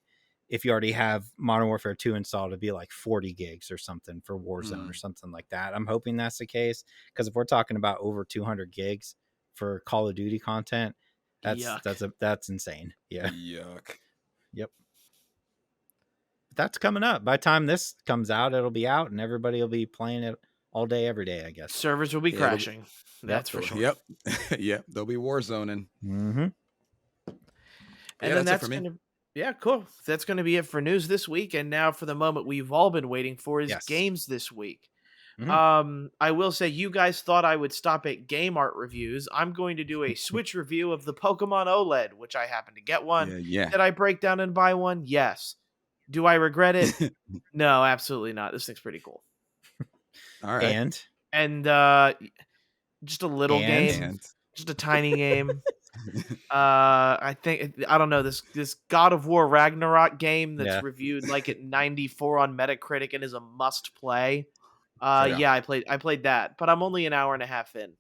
Speaker 3: if you already have Modern Warfare 2 installed, it'd be like 40 gigs or something for Warzone or
Speaker 2: Mm.
Speaker 3: something like that. I'm hoping that's the case because if we're talking about over 200 gigs for Call of Duty content,
Speaker 1: Yuck.
Speaker 3: that's insane. Yeah.
Speaker 2: Yuck.
Speaker 3: Yep. That's coming up. By the time this comes out, it'll be out and everybody will be playing it all day, every day, I guess.
Speaker 1: Servers will be
Speaker 2: Yeah,
Speaker 1: crashing. That's for sure.
Speaker 2: Yep. Yep. They'll be war zoning.
Speaker 3: Mm-hmm.
Speaker 2: Yeah,
Speaker 1: And then
Speaker 2: that's it for
Speaker 1: that's
Speaker 2: me.
Speaker 1: gonna yeah, cool. That's gonna be it for news this week. And now for the moment we've all been waiting for is
Speaker 3: Yes.
Speaker 1: games this week.
Speaker 3: Mhm.
Speaker 1: I will say you guys thought I would stop at game art reviews. I'm going to do a Switch review of the Pokemon OLED, which I happen to get one.
Speaker 2: Yeah, yeah.
Speaker 1: Did I break down and buy one? Yes. Do I regret it? No, absolutely not. This thing's pretty cool.
Speaker 2: All right.
Speaker 1: And just a little
Speaker 3: And?
Speaker 1: game, just a tiny game. I think I don't know this God of War Ragnarok game that's
Speaker 3: Yeah.
Speaker 1: reviewed like at 94 on Metacritic and is a must play.
Speaker 2: Yeah.
Speaker 1: Yeah, I played that, but I'm only an hour and a half in.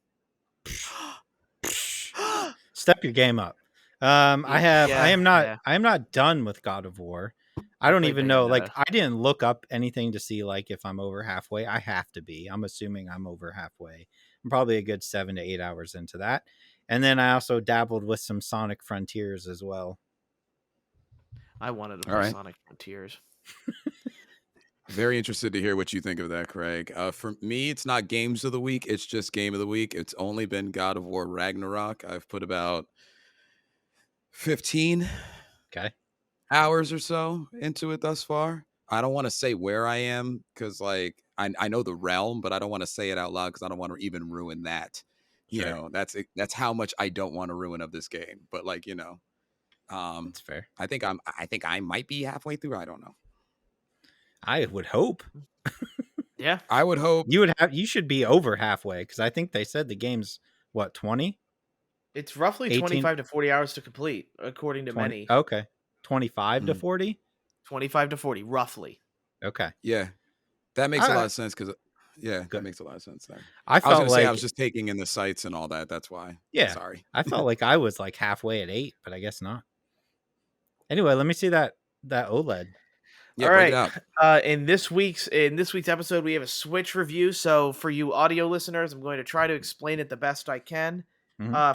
Speaker 3: Step your game up. I am not done with God of War. I don't even know. Like, I didn't look up anything to see like if I'm over halfway. I have to be. I'm assuming I'm over halfway. I'm probably a good 7 to 8 hours into that. And then I also dabbled with some Sonic Frontiers as well.
Speaker 1: I wanted to play Sonic Frontiers.
Speaker 2: Very interested to hear what you think of that, Craig. For me, it's not games of the week. It's just game of the week. It's only been God of War Ragnarok. I've put about 15 hours or so into it thus far. I don't want to say where I am because, like, I know the realm, but I don't want to say it out loud because I don't want to even ruin that.
Speaker 3: Sure.
Speaker 2: You know, that's how much I don't want to ruin of this game. But like, you know,
Speaker 3: that's fair.
Speaker 2: I think I might be halfway through. I don't know.
Speaker 3: I would hope.
Speaker 1: Yeah,
Speaker 2: I would hope
Speaker 3: you should be over halfway because I think they said the game's what 20.
Speaker 1: It's roughly
Speaker 3: 18?
Speaker 1: 25 to 40 hours to complete, according to
Speaker 3: 20,
Speaker 1: many.
Speaker 3: Okay, 25 to 40.
Speaker 1: 25 to 40, roughly.
Speaker 3: Okay.
Speaker 2: Yeah, that makes a lot of sense because that makes a lot of sense there.
Speaker 3: I
Speaker 2: was going to say
Speaker 3: like
Speaker 2: I was just taking in the sights and all that. That's why.
Speaker 3: Yeah.
Speaker 2: Sorry.
Speaker 3: I felt like I was like halfway at 8, but I guess not. Anyway, let me see that OLED.
Speaker 2: Yeah,
Speaker 1: all right. In this week's episode, we have a Switch review. So for you audio listeners, I'm going to try to explain it the best I can.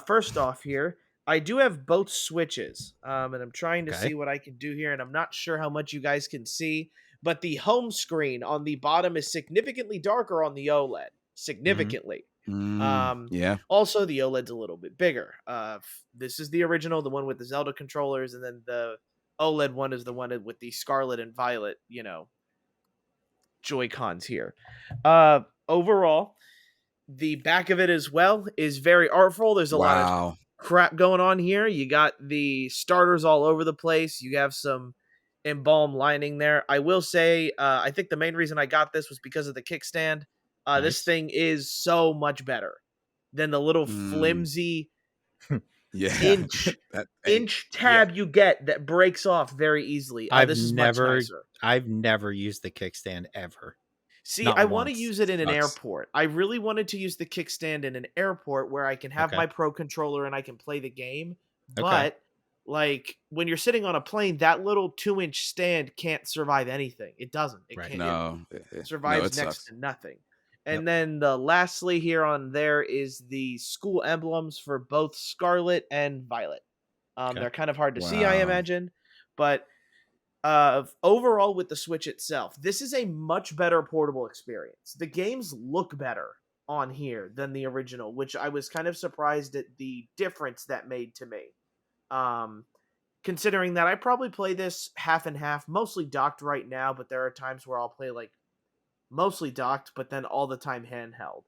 Speaker 1: First off, here I do have both Switches, and I'm trying to see what I can do here. And I'm not sure how much you guys can see, but the home screen on the bottom is significantly darker on the OLED. Significantly.
Speaker 2: Yeah.
Speaker 1: Also, the OLED's a little bit bigger. This is the original, the one with the Zelda controllers, and then the OLED one is the one with the Scarlet and Violet, Joy-Cons here. Overall, the back of it as well is very artful. There's a lot of crap going on here. You got the starters all over the place. You have some embalmed lining there. I will say, I think the main reason I got this was because of the kickstand. This thing is so much better than the little flimsy inch tab you get that breaks off very easily. This is much nicer.
Speaker 3: I've never used the kickstand ever.
Speaker 1: See, I want to use it in an airport. I really wanted to use the kickstand in an airport where I can have my Pro controller and I can play the game. But like when you're sitting on a plane, that little 2-inch stand can't survive anything. It doesn't. It can't.
Speaker 2: No,
Speaker 1: it survives next to nothing. And then lastly here on there is the school emblems for both Scarlet and Violet. They're kind of hard to see, I imagine. But overall with the Switch itself, this is a much better portable experience. The games look better on here than the original, which I was kind of surprised at the difference that made to me. Considering that I probably play this half and half, mostly docked right now, but there are times where I'll play like mostly docked, but then all the time handheld.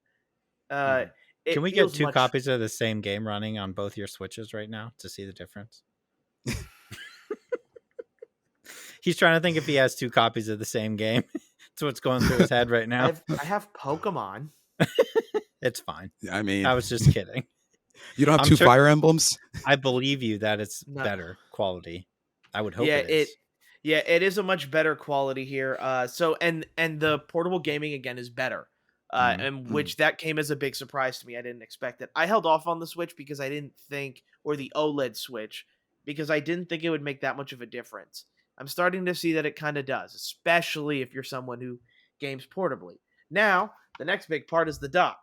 Speaker 3: Can we get 2 copies of the same game running on both your Switches right now to see the difference? He's trying to think if he has 2 copies of the same game. That's what's going through his head right now.
Speaker 1: I have Pokemon.
Speaker 3: It's fine.
Speaker 2: I mean,
Speaker 3: I was just kidding.
Speaker 2: you don't have
Speaker 3: I'm
Speaker 2: two
Speaker 3: sure
Speaker 2: Fire Emblems?
Speaker 3: I believe you that it's
Speaker 1: No.
Speaker 3: better quality. I would hope
Speaker 1: Yeah,
Speaker 3: it is.
Speaker 1: it is a much better quality here. So and the portable gaming again is better.
Speaker 3: Mhm.
Speaker 1: And which that came as a big surprise to me. I didn't expect it. I held off on the Switch because I didn't think, or the OLED Switch, because I didn't think it would make that much of a difference. I'm starting to see that it kind of does, especially if you're someone who games portably. Now, the next big part is the dock.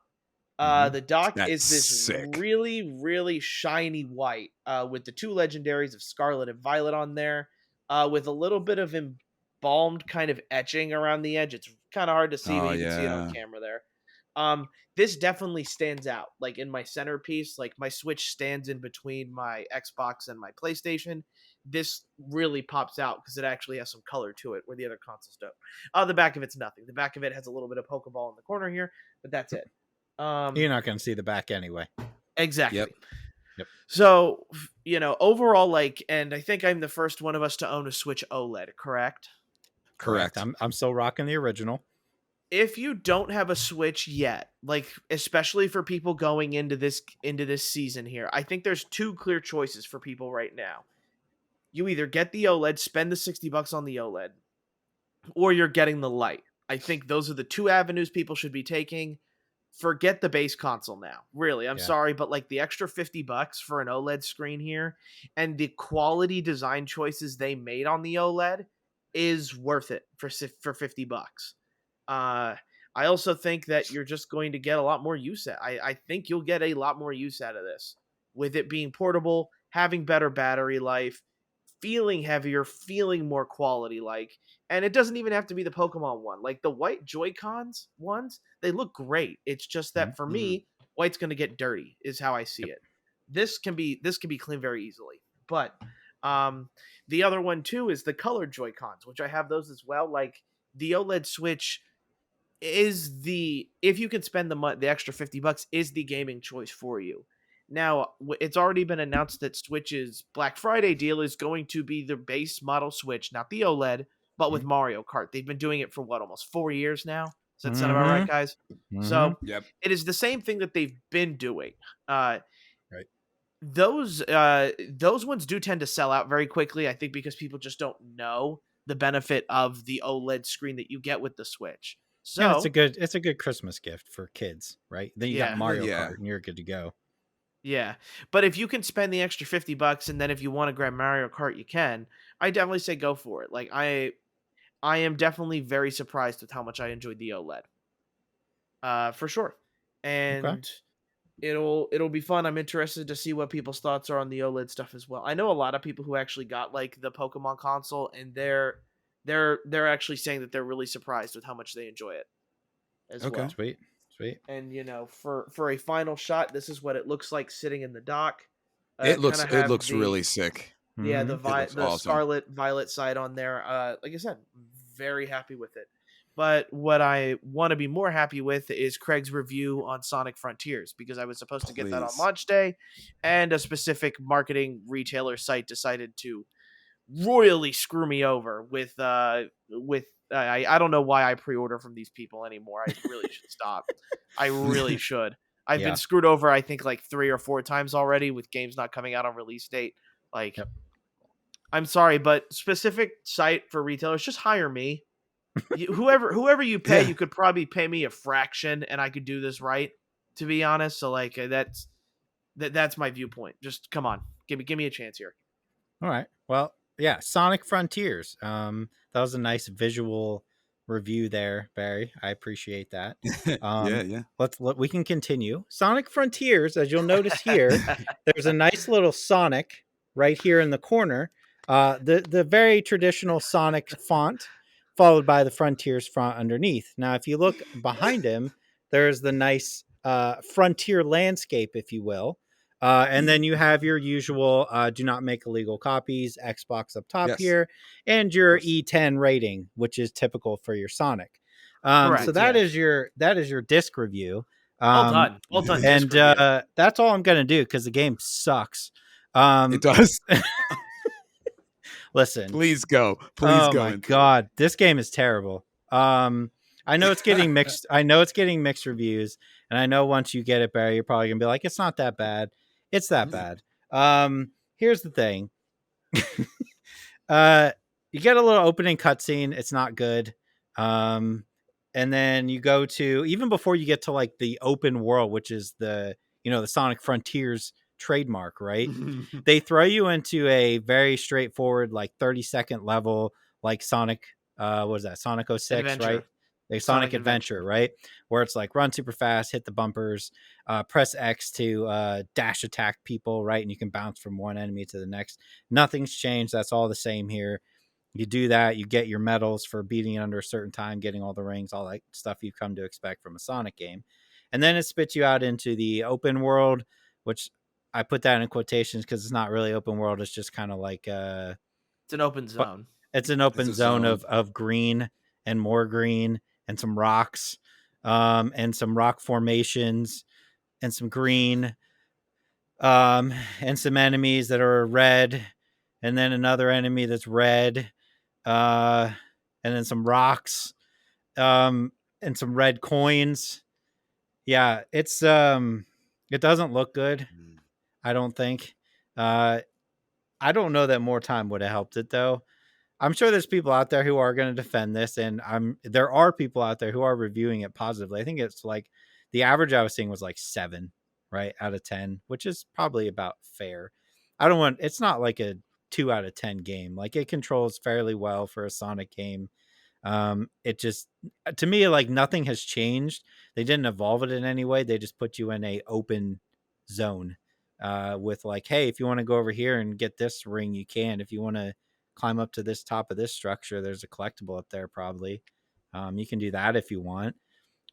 Speaker 3: Mhm.
Speaker 1: The dock
Speaker 2: That's
Speaker 1: is this
Speaker 2: sick.
Speaker 1: really, really shiny white with the two legendaries of Scarlet and Violet on there, with a little bit of embalmed kind of etching around the edge. It's kind of hard to see, but
Speaker 2: Oh
Speaker 1: you can see it on
Speaker 2: yeah.
Speaker 1: camera there. This definitely stands out. Like in my centerpiece, like my Switch stands in between my Xbox and my PlayStation. This really pops out because it actually has some color to it, where the other consoles don't. The back of it's nothing. The back of it has a little bit of Pokeball in the corner here, but that's it.
Speaker 3: You're not going to see the back anyway.
Speaker 1: Exactly.
Speaker 2: Yep.
Speaker 3: Yep.
Speaker 1: So, overall, like, and I think I'm the first one of us to own a Switch OLED, correct?
Speaker 3: Correct.
Speaker 2: Correct.
Speaker 3: I'm still rocking the original.
Speaker 1: If you don't have a Switch yet, like especially for people going into this season here, I think there's two clear choices for people right now. You either get the OLED, spend the $60 on the OLED, or you're getting the light. I think those are the two avenues people should be taking. Forget the base console now. Really, I'm
Speaker 3: Yeah.
Speaker 1: sorry, but like the extra $50 for an OLED screen here and the quality design choices they made on the OLED is worth it for $50. Uh, I also think that you're just going to get a lot more use out. I think you'll get a lot more use out of this with it being portable, having better battery life, feeling heavier, feeling more quality like. And it doesn't even have to be the Pokemon one. Like the white Joy-Cons ones, they look great. It's just that for
Speaker 2: Mhm.
Speaker 1: me, white's going to get dirty is how I see
Speaker 3: Yep.
Speaker 1: it. This can be cleaned very easily. But the other one too is the colored Joy-Cons, which I have those as well. Like the OLED Switch is if you can spend the extra $50 is the gaming choice for you. Now, it's already been announced that Switch's Black Friday deal is going to be the base model Switch, not the OLED, but with
Speaker 3: Mhm.
Speaker 1: Mario Kart. They've been doing it for what, almost 4 years now? Does that sound about right,
Speaker 3: Mhm.
Speaker 1: guys?
Speaker 3: Mhm.
Speaker 1: So,
Speaker 2: Yep.
Speaker 1: it is the same thing that they've been doing. Uh
Speaker 3: Right.
Speaker 1: those ones do tend to sell out very quickly, I think because people just don't know the benefit of the OLED screen that you get with the Switch.
Speaker 3: And
Speaker 1: So,
Speaker 3: it's a good Christmas gift for kids, right? Then you got
Speaker 1: yeah.
Speaker 2: Well,
Speaker 3: Mario
Speaker 2: yeah.
Speaker 3: Kart and you're good to go.
Speaker 1: Yeah. But if you can spend the extra $50 and then if you want to grab Mario Kart, you can. I definitely say go for it. Like I am definitely very surprised with how much I enjoyed the OLED. For sure.
Speaker 3: Okay.
Speaker 1: And it'll be fun. I'm interested to see what people's thoughts are on the OLED stuff as well. I know a lot of people who actually got like the Pokemon console and they're actually saying that they're really surprised with how much they enjoy it as
Speaker 2: Okay.
Speaker 1: well.
Speaker 3: Sweet. Sweet.
Speaker 1: And for a final shot, this is what it looks like sitting in the dock.
Speaker 2: It
Speaker 1: Kind
Speaker 2: looks
Speaker 1: of
Speaker 2: it
Speaker 1: have
Speaker 2: looks
Speaker 1: the
Speaker 2: really sick.
Speaker 1: yeah
Speaker 3: Mhm.
Speaker 2: It looks
Speaker 1: the
Speaker 2: awesome.
Speaker 1: Scarlet Violet side on there. Like I said, very happy with it. But what I want to be more happy with is Craig's review on Sonic Frontiers because I was supposed to get that on
Speaker 2: Please.
Speaker 1: launch day, and a specific marketing retailer site decided to royally screw me over with I don't know why I pre-order from these people anymore. I really should stop. I really should. I've been
Speaker 3: Yeah.
Speaker 1: screwed over I think like 3 or 4 times already with games not coming out on release date. Like
Speaker 3: Yep.
Speaker 1: I'm sorry, but specific site for retailers just hire me. Whoever you pay,
Speaker 2: Yeah.
Speaker 1: you could probably pay me a fraction and I could do this right, to be honest. So like that's my viewpoint. Just come on. Give me a chance here.
Speaker 3: All right. Well, yeah, Sonic Frontiers. That was a nice visual review there, Barry. I appreciate that.
Speaker 2: Yeah, yeah.
Speaker 3: We can continue. Sonic Frontiers, as you'll notice here, there's a nice little Sonic right here in the corner. The very traditional Sonic font, followed by the Frontiers font underneath. Now, if you look behind him, there's the nice frontier landscape, if you will. And then you have your usual do not make illegal copies, Xbox up top
Speaker 2: Yes.
Speaker 3: here, and your E10 rating, which is typical for your Sonic. So
Speaker 1: Correct,
Speaker 3: that
Speaker 1: yes.
Speaker 3: is your disc review.
Speaker 1: Well done. Well done,
Speaker 3: And
Speaker 1: disc review.
Speaker 3: that's all I'm gonna do because the game sucks.
Speaker 2: It does.
Speaker 3: Listen,
Speaker 2: Please go. Please
Speaker 3: oh
Speaker 2: go
Speaker 3: my
Speaker 2: into
Speaker 3: god, this game is terrible. I know it's getting mixed. I know it's getting mixed reviews, And I know once you get it, Barry, you're probably gonna be like, it's not that bad. It's that bad. Here's the thing. You get a little opening cutscene. It's not good. And then you go to, even before you get to like the open world, which is the Sonic Frontiers trademark, right? They throw you into a very straightforward, like 30-second level, like Sonic, what is that? Sonic 06, right?
Speaker 1: Adventure.
Speaker 3: A
Speaker 1: Sonic
Speaker 3: Sonic Adventure,
Speaker 1: Adventure.
Speaker 3: right? Where it's like run super fast, hit the bumpers, press X to dash attack people, right? And you can bounce from one enemy to the next. Nothing's changed. That's all the same here. You do that, you get your medals for beating it under a certain time, getting all the rings, all that stuff you've come to expect from a Sonic game. And then it spits you out into the open world, which I put that in quotations because it's not really open world. It's just kind of like
Speaker 1: It's an open zone.
Speaker 3: it's an
Speaker 2: It's
Speaker 3: open
Speaker 2: a
Speaker 3: zone
Speaker 2: zone.
Speaker 3: of green and more green and some rocks, and some rock formations and some green, and some enemies that are red, and then another enemy that's red, and then some rocks, and some red coins. Yeah, it doesn't look good. I don't think. I don't know that more time would have helped it though. I'm sure there's people out there who are going to defend this, and there are people out there who are reviewing it positively. I think it's like the average I was seeing was like 7, right, out of 10, which is probably about fair. It's not like a 2 out of 10 game. Like it controls fairly well for a Sonic game. It just, to me, like nothing has changed. They didn't evolve it in any way. They just put you in a open zone, with like, hey, if you want to go over here and get this ring, you can. If you want to climb up to this top of this structure, there's a collectible up there probably. You can do that if you want,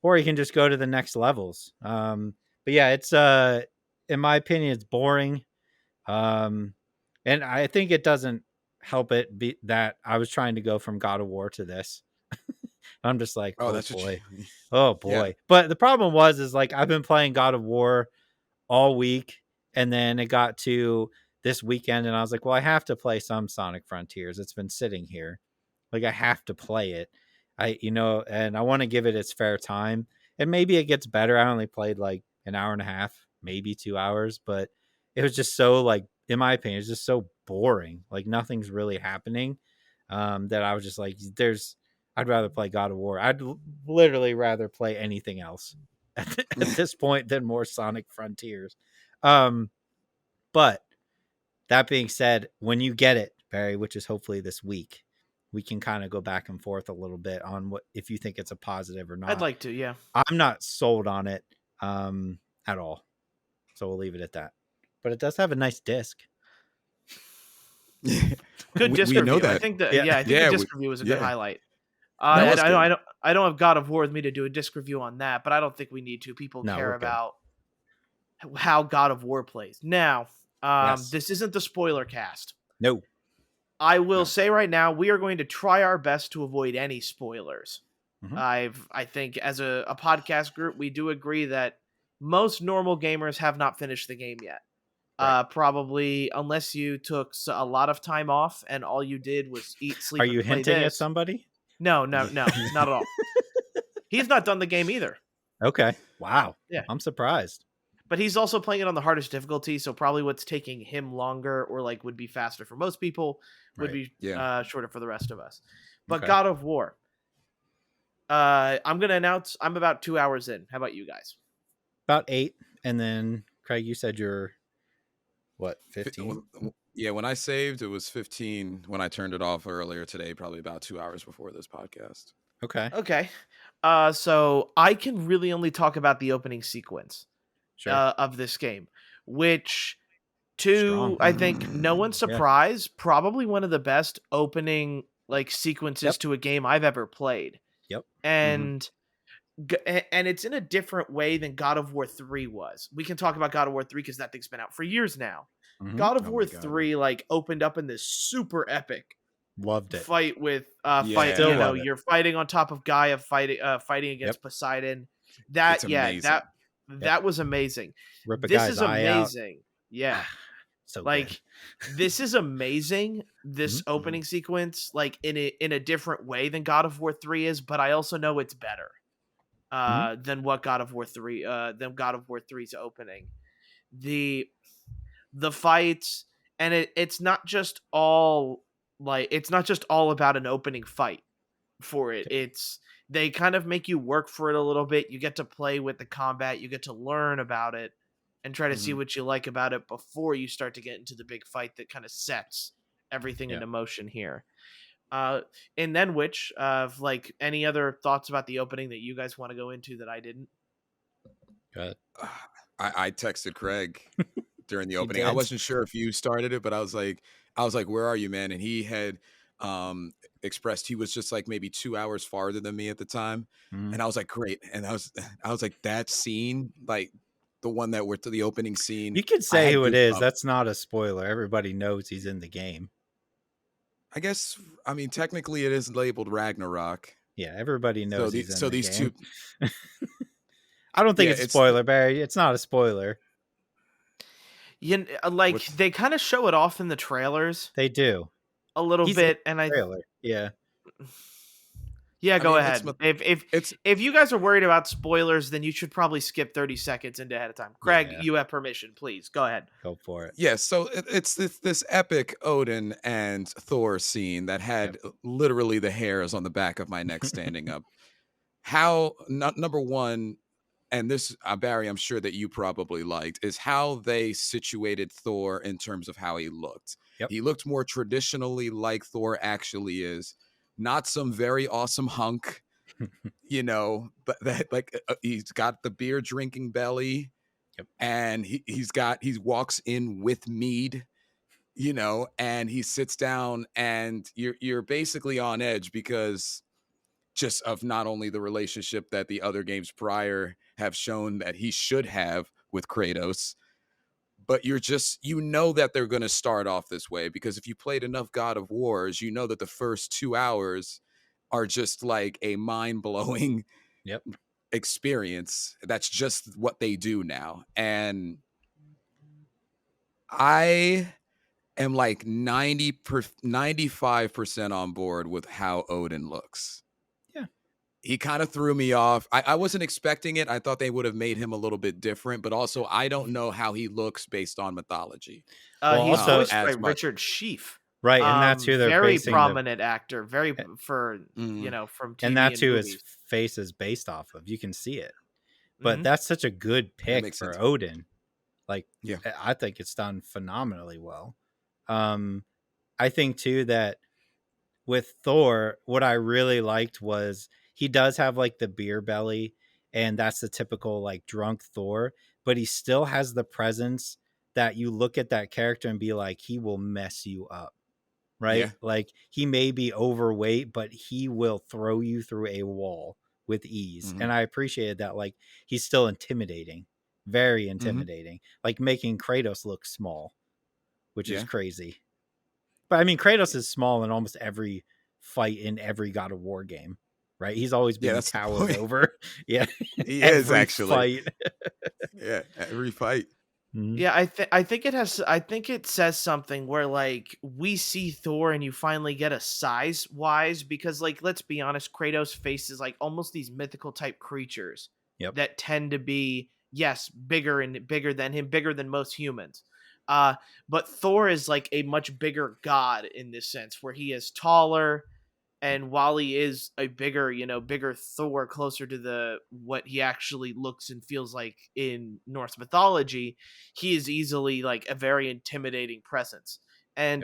Speaker 3: or you can just go to the next levels. But yeah, it's in my opinion, it's boring. And I think it doesn't help it be that I was trying to go from God of War to this. I'm just like,
Speaker 2: Oh,
Speaker 3: oh
Speaker 2: that's what
Speaker 3: boy,
Speaker 2: you.
Speaker 3: oh
Speaker 2: Yeah.
Speaker 3: boy. But the problem is like I've been playing God of War all week, and then it got to this weekend, and I was like, well, I have to play some Sonic Frontiers. It's been sitting here, like I have to play it. And I want to give it its fair time, and maybe it gets better. I only played like an hour and a half, maybe 2 hours, but it was just so, like, in my opinion, it's just so boring. Like nothing's really happening. That I was just like, I'd rather play God of War. Literally rather play anything else at this point than more Sonic Frontiers. Um, but that being said, when you get it, Barry, which is hopefully this week, we can kind of go back and forth a little bit on what if you think it's a positive or
Speaker 1: I'd
Speaker 3: not.
Speaker 1: like to, yeah.
Speaker 3: I'm not sold on it at all, so we'll leave it at that. But it does have a nice disc.
Speaker 1: Good disc
Speaker 2: We know
Speaker 1: review.
Speaker 2: that.
Speaker 1: I think the
Speaker 2: Yeah.
Speaker 1: disc review was a good
Speaker 2: Yeah.
Speaker 1: highlight.
Speaker 2: That
Speaker 1: And
Speaker 2: was good.
Speaker 1: I don't have God of War with me to do a disc review on that, but I don't think we need to. People
Speaker 3: No,
Speaker 1: care
Speaker 3: we're good.
Speaker 1: about how God of War plays. Now,
Speaker 3: Yes.
Speaker 1: this isn't the spoiler cast.
Speaker 3: No.
Speaker 1: I will
Speaker 2: No.
Speaker 1: say right now, we are going to try our best to avoid any spoilers.
Speaker 3: Mhm.
Speaker 1: I think as a podcast group, we do agree that most normal gamers have not finished the game yet.
Speaker 3: Right.
Speaker 1: Probably unless you took a lot of time off and all you did was eat, sleep,
Speaker 3: Are
Speaker 1: and
Speaker 3: you
Speaker 1: play
Speaker 3: hinting at
Speaker 1: this.
Speaker 3: somebody?
Speaker 1: No, not at all. He's not done the game either.
Speaker 3: Okay. Wow.
Speaker 1: Yeah.
Speaker 3: I'm surprised.
Speaker 1: But he's also playing it on the hardest difficulty, so probably what's taking him longer or like would be faster for most people would
Speaker 3: Right.
Speaker 1: be
Speaker 2: Yeah.
Speaker 1: shorter for the rest of us. But
Speaker 3: Okay.
Speaker 1: God of War. I'm gonna announce I'm about 2 hours in. How about you guys?
Speaker 3: About 8, and then Craig, you said you're what, 15?
Speaker 2: Yeah, when I saved, it was 15. When I turned it off earlier today, probably about 2 hours before this podcast.
Speaker 3: Okay.
Speaker 1: Okay. So I can really only talk about the opening sequence
Speaker 3: Sure.
Speaker 1: of this game, which to
Speaker 3: Strong.
Speaker 1: I think no one's
Speaker 3: Yeah.
Speaker 1: surprise, probably one of the best opening like sequences
Speaker 3: Yep.
Speaker 1: to a game I've ever played.
Speaker 3: Yep.
Speaker 1: And and it's in a different way than God of War 3 was. We can talk about God of War 3 because that thing's been out for years now.
Speaker 3: Mhm.
Speaker 1: God of
Speaker 2: Oh
Speaker 1: War
Speaker 2: my God.
Speaker 1: 3 like opened up in this super epic
Speaker 3: Loved it.
Speaker 1: fight with
Speaker 2: Yeah.
Speaker 3: Still
Speaker 1: you know,
Speaker 3: love it.
Speaker 1: you're fighting on top of Gaia, fighting against
Speaker 3: Yep.
Speaker 1: Poseidon.
Speaker 2: It's amazing.
Speaker 1: That was amazing.
Speaker 3: Rip a
Speaker 1: This
Speaker 3: guy's
Speaker 1: is
Speaker 3: eye out.
Speaker 1: amazing. Yeah.
Speaker 3: So
Speaker 1: Like this is amazing, this
Speaker 3: Mhm.
Speaker 1: opening sequence, like in a different way than God of War 3 is, but I also know it's better. than what God of War 3 than God of War 3's opening. The the fights, and it's not just all it's not just all about an opening fight for it. It's they kind of make you work for it a little bit. You get to play with the combat, you get to learn about it and try to see
Speaker 2: Mhm.
Speaker 1: what you like about it before you start to get into the big fight that kind of sets everything
Speaker 3: Yeah.
Speaker 1: into motion here. Uh and then which like any other thoughts about the opening that you guys want to go into that I didn't?
Speaker 3: Go ahead.
Speaker 2: I texted Craig during the
Speaker 3: You
Speaker 2: opening. I
Speaker 3: did.
Speaker 2: wasn't sure if you started it, but I was like, "Where are you, man?" And he had expressed he was just like maybe 2 hours farther than me at the time.
Speaker 3: Mhm.
Speaker 2: And I was like, "Great." And I was like, that scene, like the one that we're to the opening scene,
Speaker 3: You could
Speaker 2: I
Speaker 3: say
Speaker 2: had
Speaker 3: who it is.
Speaker 2: goosebumps.
Speaker 3: That's not a spoiler. Everybody knows he's in the game.
Speaker 2: I guess I mean technically it is labeled Ragnarok.
Speaker 3: Yeah, everybody knows he's in
Speaker 2: So
Speaker 3: the
Speaker 2: these
Speaker 3: game.
Speaker 2: two
Speaker 3: I don't think
Speaker 2: yeah,
Speaker 3: it's a spoiler, Barry. It's not a spoiler.
Speaker 1: Like
Speaker 2: what's
Speaker 1: they kind of show it off in the trailers
Speaker 3: They do.
Speaker 1: a little
Speaker 3: He's in
Speaker 1: bit, and
Speaker 3: the trailer. Yeah.
Speaker 1: yeah,
Speaker 2: I
Speaker 1: go
Speaker 2: mean
Speaker 1: ahead.
Speaker 2: it's
Speaker 1: If you guys are worried about spoilers, then you should probably skip 30 seconds into ahead of time. Craig,
Speaker 3: Yeah.
Speaker 1: you have permission. Please go ahead.
Speaker 3: Go for it.
Speaker 2: yeah, so it's this epic Odin and Thor scene that
Speaker 3: Yep.
Speaker 2: had literally the hairs on the back of my neck standing up. How number one, and this Barry, I'm sure that you probably liked, is how they situated Thor in terms of how he looked.
Speaker 3: Yep.
Speaker 2: He looked more traditionally like Thor actually is, not some very awesome hunk, but that like he's got the beer drinking belly,
Speaker 3: Yep.
Speaker 2: and he walks in with mead, and he sits down, and you're basically on edge because just of not only the relationship that the other games prior have shown that he should have with Kratos, but you know that they're going to start off this way because if you played enough God of Wars, you know that the first 2 hours are just like a mind blowing
Speaker 3: Yep.
Speaker 2: experience. That's just what they do now. And I am like 95% on board with how Odin looks.
Speaker 3: Yeah.
Speaker 2: He kind of threw me off. I wasn't expecting it. I thought they would have made him a little bit different, but also I don't know how he looks based on mythology
Speaker 3: Well,
Speaker 1: He's
Speaker 3: also,
Speaker 1: voiced by
Speaker 2: as much.
Speaker 1: Richard Schief.
Speaker 3: right, and that's who they're
Speaker 1: Very
Speaker 3: basing the
Speaker 1: prominent actor, very for
Speaker 2: Mm,
Speaker 1: from
Speaker 3: and
Speaker 1: TV
Speaker 3: that's
Speaker 1: and
Speaker 3: who his
Speaker 1: movies.
Speaker 3: face is based off of. You can see it. But
Speaker 1: Mhm.
Speaker 3: that's such a good
Speaker 2: that
Speaker 3: pick
Speaker 2: makes
Speaker 3: for
Speaker 2: sense.
Speaker 3: Odin. Like
Speaker 2: Yeah.
Speaker 3: I think it's done phenomenally well. I think too that with Thor, what I really liked was he does have like the beer belly, and that's the typical like drunk Thor, but he still has the presence that you look at that character and be like, he will mess you up, right?
Speaker 2: Yeah.
Speaker 3: Like he may be overweight, but he will throw you through a wall with ease.
Speaker 2: Hmm.
Speaker 3: And I appreciated that. Like he's still intimidating, very
Speaker 2: Hmm.
Speaker 3: intimidating, like making Kratos look small, which is
Speaker 2: Yeah.
Speaker 3: crazy. But I mean, Kratos is small in almost every fight in every God of War game, right? He's always
Speaker 2: Yeah.
Speaker 3: being
Speaker 2: That's the
Speaker 3: towered
Speaker 2: point.
Speaker 3: over. Yeah.
Speaker 2: He is
Speaker 3: Every
Speaker 2: actually.
Speaker 3: fight.
Speaker 2: Yeah. Every fight.
Speaker 3: Mhm.
Speaker 1: Yeah, I think it says something where like we see Thor and you finally get a size wise because like let's be honest, Kratos faces like almost these mythical type creatures
Speaker 3: Yep.
Speaker 1: that tend to be yes, bigger than him, bigger than most humans. But Thor is like a much bigger god in this sense where he is taller, and while he is a bigger bigger Thor, closer to the what he actually looks and feels like in Norse mythology, he is easily like a very intimidating presence.
Speaker 3: Yep.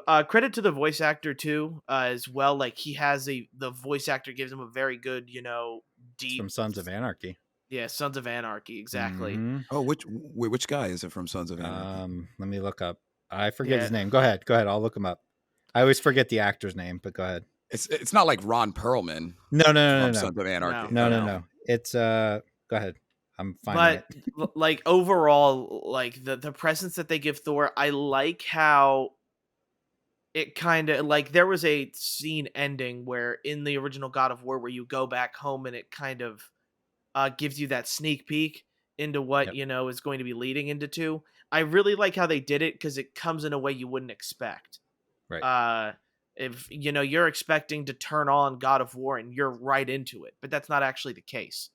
Speaker 1: And credit to the voice actor too, as well. Like he has the voice actor gives him a very good
Speaker 3: It's
Speaker 1: deep.
Speaker 3: from Sons of Anarchy.
Speaker 1: Yeah, Sons of Anarchy, exactly.
Speaker 3: Mm-hmm.
Speaker 2: Oh, which guy is it from Sons of Anarchy?
Speaker 3: Let me look up. I forget
Speaker 1: Yeah.
Speaker 3: his name. Go ahead. Go ahead. I'll look him up. I always forget the actor's name, but go ahead.
Speaker 2: It's not like Ron Perlman
Speaker 3: No, no, no,
Speaker 2: from
Speaker 3: no, no.
Speaker 2: Sons of Anarchy.
Speaker 3: No, no,
Speaker 2: Okay.
Speaker 3: no. It's go ahead. I'm finding
Speaker 1: But
Speaker 3: it.
Speaker 1: like overall, like the presence that they give Thor, I like how it kind of like there was a scene ending where in the original God of War where you go back home and it kind of gives you that sneak peek into what
Speaker 3: Yep.
Speaker 1: is going to be leading into two. I really like how they did it because it comes in a way you wouldn't expect.
Speaker 3: Right.
Speaker 1: Uh, If you're expecting to turn on God of War and you're right into it, but that's not actually the case.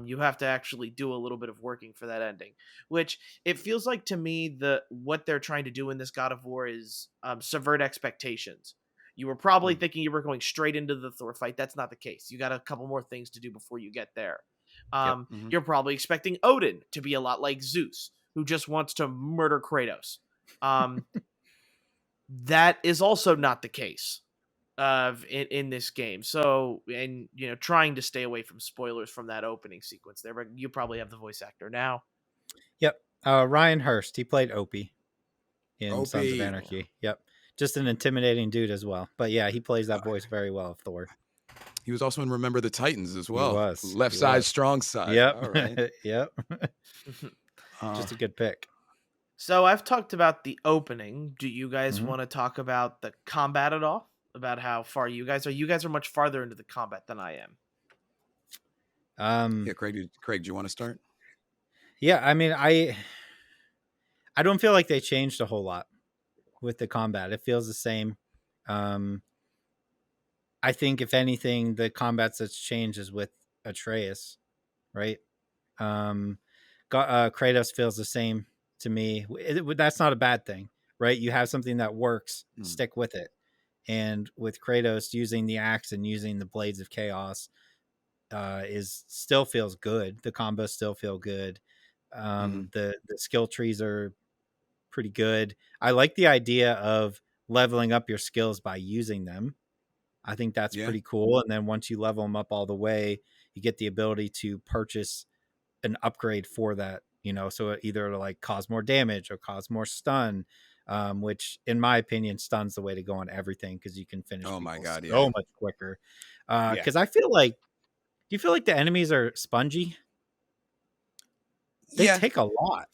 Speaker 1: You have to actually do a little bit of working for that ending, which it feels like to me what they're trying to do in this God of War is subvert expectations. You were probably
Speaker 2: Mm.
Speaker 1: thinking you were going straight into the Thor fight. That's not the case. You got a couple more things to do before you get there.
Speaker 3: Yep.
Speaker 2: Mhm.
Speaker 1: You're probably expecting Odin to be a lot like Zeus, who just wants to murder Kratos. That is also not the case in this game. So, and trying to stay away from spoilers from that opening sequence there, but you probably have the voice actor now.
Speaker 3: Yep. Ryan Hurst. He played Opie in Sons of
Speaker 2: OP.
Speaker 3: Anarchy. Yep. Just an intimidating dude as well. But yeah, he plays that voice very well of Thor.
Speaker 2: He was also in Remember the Titans as
Speaker 3: He
Speaker 2: well.
Speaker 3: was.
Speaker 2: Left
Speaker 3: He
Speaker 2: side,
Speaker 3: was.
Speaker 2: strong side.
Speaker 3: Yep.
Speaker 2: All right.
Speaker 3: Yep.
Speaker 2: Uh,
Speaker 3: Just a good pick.
Speaker 1: So I've talked about the opening. Do you guys
Speaker 3: Mhm.
Speaker 1: want to talk about the combat at all? About how far you guys are? You guys are much farther into the combat than I am.
Speaker 2: yeah, Craig, do you want to start?
Speaker 3: Yeah, I mean, I don't feel like they changed a whole lot with the combat. It feels the same. Um, I think if anything, the combats that's changed is with Atreus, right? Um, Kratos feels the same to me. That's not a bad thing, right? You have something that works,
Speaker 2: Mm.
Speaker 3: stick with it. And with Kratos using the axe and using the blades of chaos, is still feels good. The combos still feel good.
Speaker 2: Mm-hmm.
Speaker 3: The skill trees are pretty good. I like the idea of leveling up your skills by using them. I think that's
Speaker 2: Yeah.
Speaker 3: pretty cool. And then once you level them up all the way, you get the ability to purchase an upgrade for that. So it either like cause more damage or cause more stun, which in my opinion, stun's the way to go on everything because you can finish
Speaker 2: Oh my
Speaker 3: people
Speaker 2: God. Yeah.
Speaker 3: so much quicker.
Speaker 2: Yeah.
Speaker 3: Because I feel like, do you feel like the enemies are spongy? They
Speaker 2: Yeah.
Speaker 3: take a lot.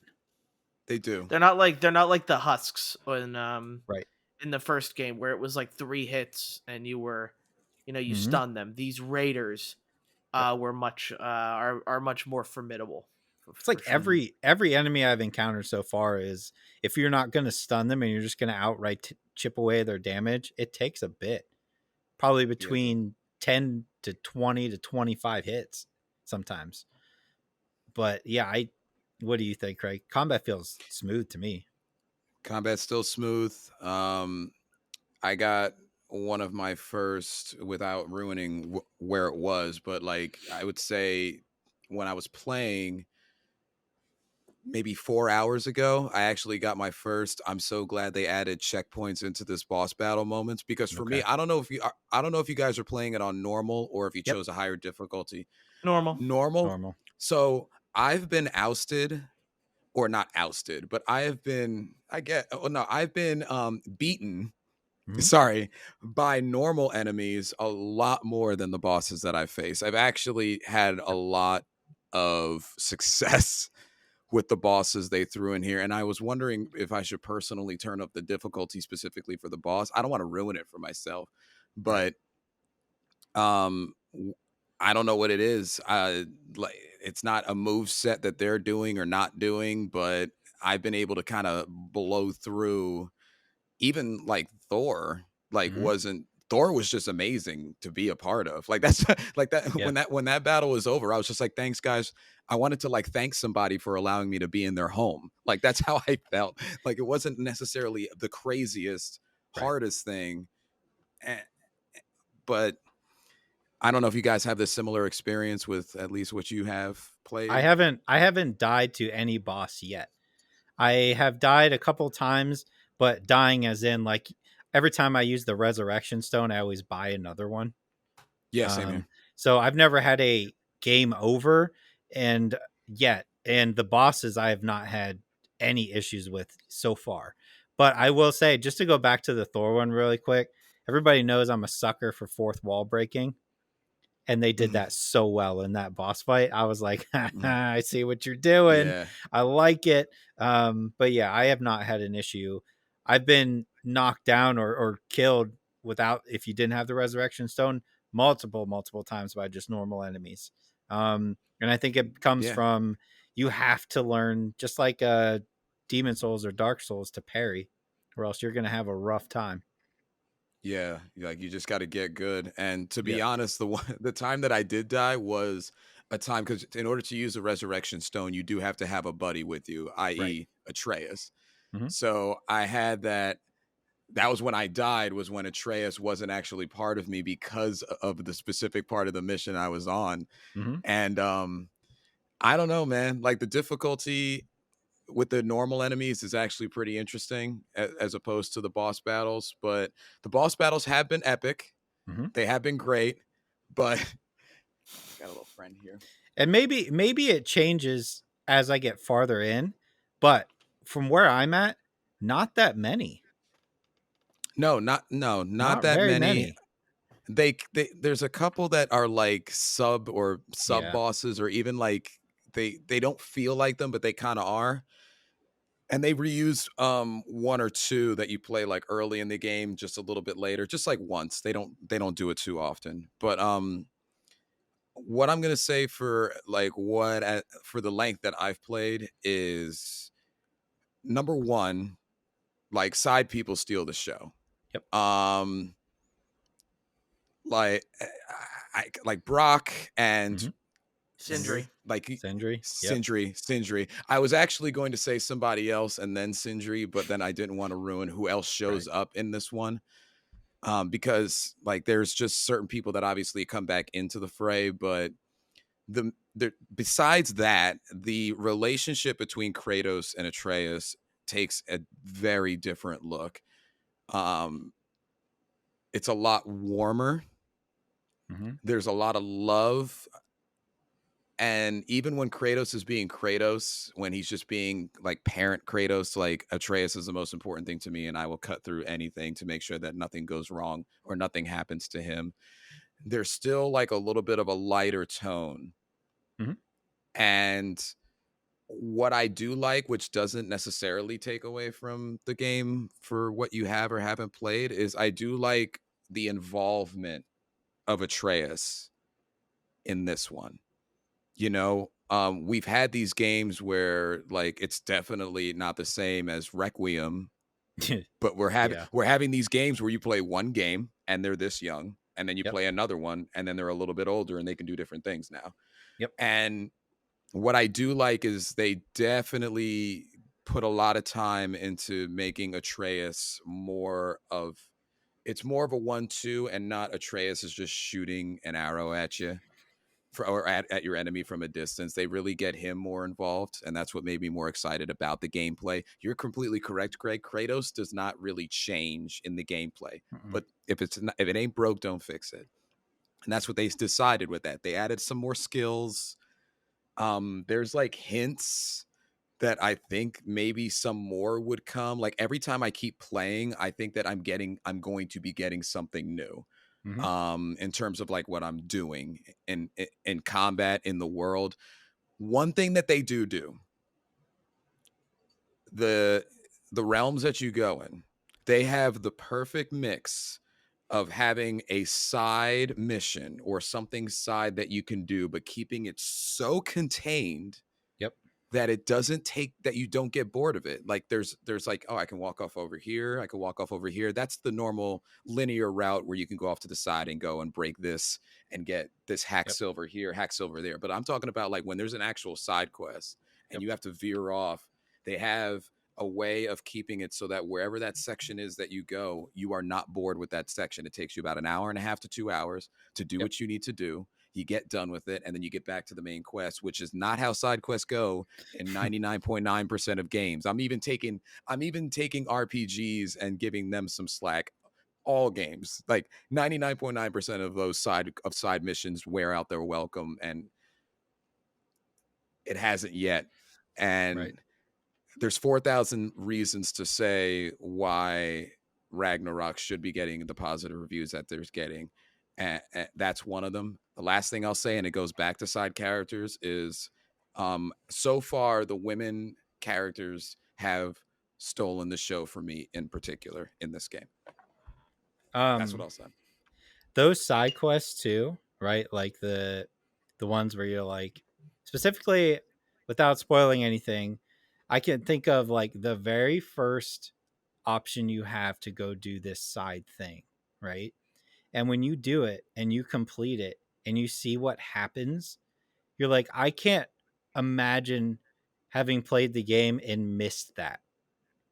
Speaker 2: They do.
Speaker 1: They're not like the husks
Speaker 3: Right.
Speaker 1: in the first game where it was like 3 hits and you
Speaker 3: Mm-hmm.
Speaker 1: stun them. These raiders
Speaker 3: Yep.
Speaker 1: were much are much more formidable
Speaker 3: It's
Speaker 1: for
Speaker 3: like
Speaker 1: sure.
Speaker 2: Mhm.
Speaker 3: every enemy I've encountered so far is, if you're not going to stun them and you're just going to outright chip away their damage, it takes a bit. Probably
Speaker 2: Yeah.
Speaker 3: between 10 to 20 to 25 hits sometimes. But yeah, what do you think, Craig? Combat feels smooth to me.
Speaker 2: Combat's still smooth. I got one of my first, without ruining where it was, but like I would say when I was playing maybe 4 hours ago, I actually got my first. I'm so glad they added checkpoints into this boss battle moments, because for me,
Speaker 3: Okay.
Speaker 2: I don't know if you guys are playing it on normal or if you
Speaker 3: Yep.
Speaker 2: chose a higher difficulty.
Speaker 1: Normal.
Speaker 2: Normal.
Speaker 3: Normal.
Speaker 2: So I've been ousted, or not ousted, but I have been, I get, oh no, I've been beaten,
Speaker 3: Mm-hmm.
Speaker 2: sorry, by normal enemies a lot more than the bosses that I face. I've actually had a
Speaker 3: Yep.
Speaker 2: lot of success with the bosses they threw in here, and I was wondering if I should personally turn up the difficulty specifically for the boss. I don't want to ruin it for myself,
Speaker 3: Right.
Speaker 2: but um I don't know what it is. Like, it's not a move set that they're doing or not doing, but I've been able to kind of blow through. Even like
Speaker 3: Mm-hmm.
Speaker 2: Thor was just amazing to be a part of. Like, that's like that
Speaker 3: Yep.
Speaker 2: when that battle was over, I was just like, thanks guys. I wanted to like thank somebody for allowing me to be in their home. Like, that's how I felt. Like, it wasn't necessarily the craziest,
Speaker 3: Right.
Speaker 2: hardest thing, eh, but I don't know if you guys have this similar experience with at least what you have played.
Speaker 3: I haven't died to any boss yet. I have died a couple times, but dying as in like every time I use the resurrection stone, I always buy another one.
Speaker 2: Yeah, same
Speaker 3: Um,
Speaker 2: here.
Speaker 3: so I've never had a game over and yet, and the bosses I have not had any issues with so far. But I will say, just to go back to the Thor one really quick, everybody knows I'm a sucker for fourth wall breaking, and they did
Speaker 2: Mhm,
Speaker 3: that so well in that boss fight. I was like,
Speaker 2: mhm.
Speaker 3: I see what you're doing.
Speaker 2: Yeah.
Speaker 3: I like it. But yeah, I have not had an issue. I've been knocked down or killed without, if you didn't have the resurrection stone, multiple times by just normal enemies. And I think it comes
Speaker 2: Yeah.
Speaker 3: from, you have to learn, just like Demon Souls or Dark Souls, to parry, or else you're going to have a rough time.
Speaker 2: Yeah, like you just got to get good. And to be
Speaker 3: Yeah.
Speaker 2: honest, the time that I did die was a time because in order to use a resurrection stone, you do have to have a buddy with you,
Speaker 3: Right.
Speaker 2: i.e., Atreus.
Speaker 3: Hmm.
Speaker 2: So I had that. That was when I died. Was when Atreus wasn't actually part of me because of the specific part of the mission I was on.
Speaker 3: Hmm.
Speaker 2: And I don't know, man. Like the difficulty with the normal enemies is actually pretty interesting as opposed to the boss battles. But the boss battles have been epic.
Speaker 3: Hmm.
Speaker 2: They have been great. But got a little friend here.
Speaker 3: And maybe it changes as I get farther in, but from where I'm at, not that many.
Speaker 2: Not
Speaker 3: Not
Speaker 2: that
Speaker 3: very
Speaker 2: many.
Speaker 3: many.
Speaker 2: They there's a couple that are like sub
Speaker 3: Yeah.
Speaker 2: bosses or even like they don't feel like them, but they kind of are. And they reuse one or two that you play like early in the game, just a little bit later, just like once. They don't do it too often. But what I'm gonna say for like for the length that I've played is number one, like side people steal the show.
Speaker 3: Yep.
Speaker 2: Um, like like Brock and
Speaker 3: Hmm. Sindri.
Speaker 1: Sindri.
Speaker 2: like
Speaker 3: Sindri. Yep.
Speaker 2: Sindri. I was actually going to say somebody else and then Sindri, but then I didn't want to ruin who else
Speaker 3: Right.
Speaker 2: shows up in this one. Because like there's just certain people that obviously come back into the fray, but besides that, the relationship between Kratos and Atreus takes a very different look. Um, it's a lot warmer.
Speaker 3: Hmm.
Speaker 2: There's a lot of love. And even when Kratos is being Kratos, when he's just being like parent Kratos, like Atreus is the most important thing to me, and I will cut through anything to make sure that nothing goes wrong or nothing happens to him. There's still like a little bit of a lighter tone.
Speaker 3: Hmm.
Speaker 2: And what I do like, which doesn't necessarily take away from the game for what you have or haven't played, is I do like the involvement of Atreus in this one. We've had these games where like it's definitely not the same as Requiem, but we're having
Speaker 3: Yeah.
Speaker 2: we're having these games where you play one game and they're this young, and then you
Speaker 3: Yep.
Speaker 2: play another one and then they're a little bit older and they can do different things now.
Speaker 3: Yep.
Speaker 2: And what I do like is they definitely put a lot of time into making Atreus more of it's more of a 1-2 and not Atreus is just shooting an arrow at you or at your enemy from a distance. They really get him more involved, and that's what made me more excited about the gameplay. You're completely correct, Greg. Kratos does not really change in the gameplay,
Speaker 3: Mm-mm.
Speaker 2: but if it ain't broke, don't fix it. And that's what they decided with that. They added some more skills. There's like hints that I think maybe some more would come. Like every time I keep playing, I think that I'm going to be getting something new
Speaker 3: Hmm.
Speaker 2: in terms of like what I'm doing in combat in the world. One thing that they do, the the realms that you go in, they have the perfect mix of having a side mission or something side that you can do, but keeping it so contained
Speaker 3: Yep.
Speaker 2: that it doesn't take that you don't get bored of it. Like there's like, oh, I can walk off over here. I can walk off over here. That's the normal linear route where you can go off to the side and go and break this and get this hack
Speaker 3: Yep.
Speaker 2: silver here, hack silver there. But I'm talking about like when there's an actual side quest and
Speaker 3: Yep.
Speaker 2: you have to veer off, they have a way of keeping it so that wherever that section is that you go, you are not bored with that section. It takes you about an hour and a half to 2 hours to do
Speaker 3: Yep.
Speaker 2: what you need to do. You get done with it, and then you get back to the main quest, which is not how side quests go in 99.9% of games. I'm even taking RPGs and giving them some slack. All games, like 99.9% of those side missions wear out their welcome, and it hasn't yet.
Speaker 3: Right.
Speaker 2: And there's 4,000 reasons to say why Ragnarok should be getting the positive reviews that there's getting. And that's one of them. The last thing I'll say, and it goes back to side characters, is so far the women characters have stolen the show for me in particular in this game. That's what
Speaker 3: Um,
Speaker 2: I'll say.
Speaker 3: those side quests too, right? Like the ones where you're like, specifically, without spoiling anything, I can think of like the very first option you have to go do this side thing, right? And when you do it and you complete it and you see what happens, you're like, I can't imagine having played the game and missed that,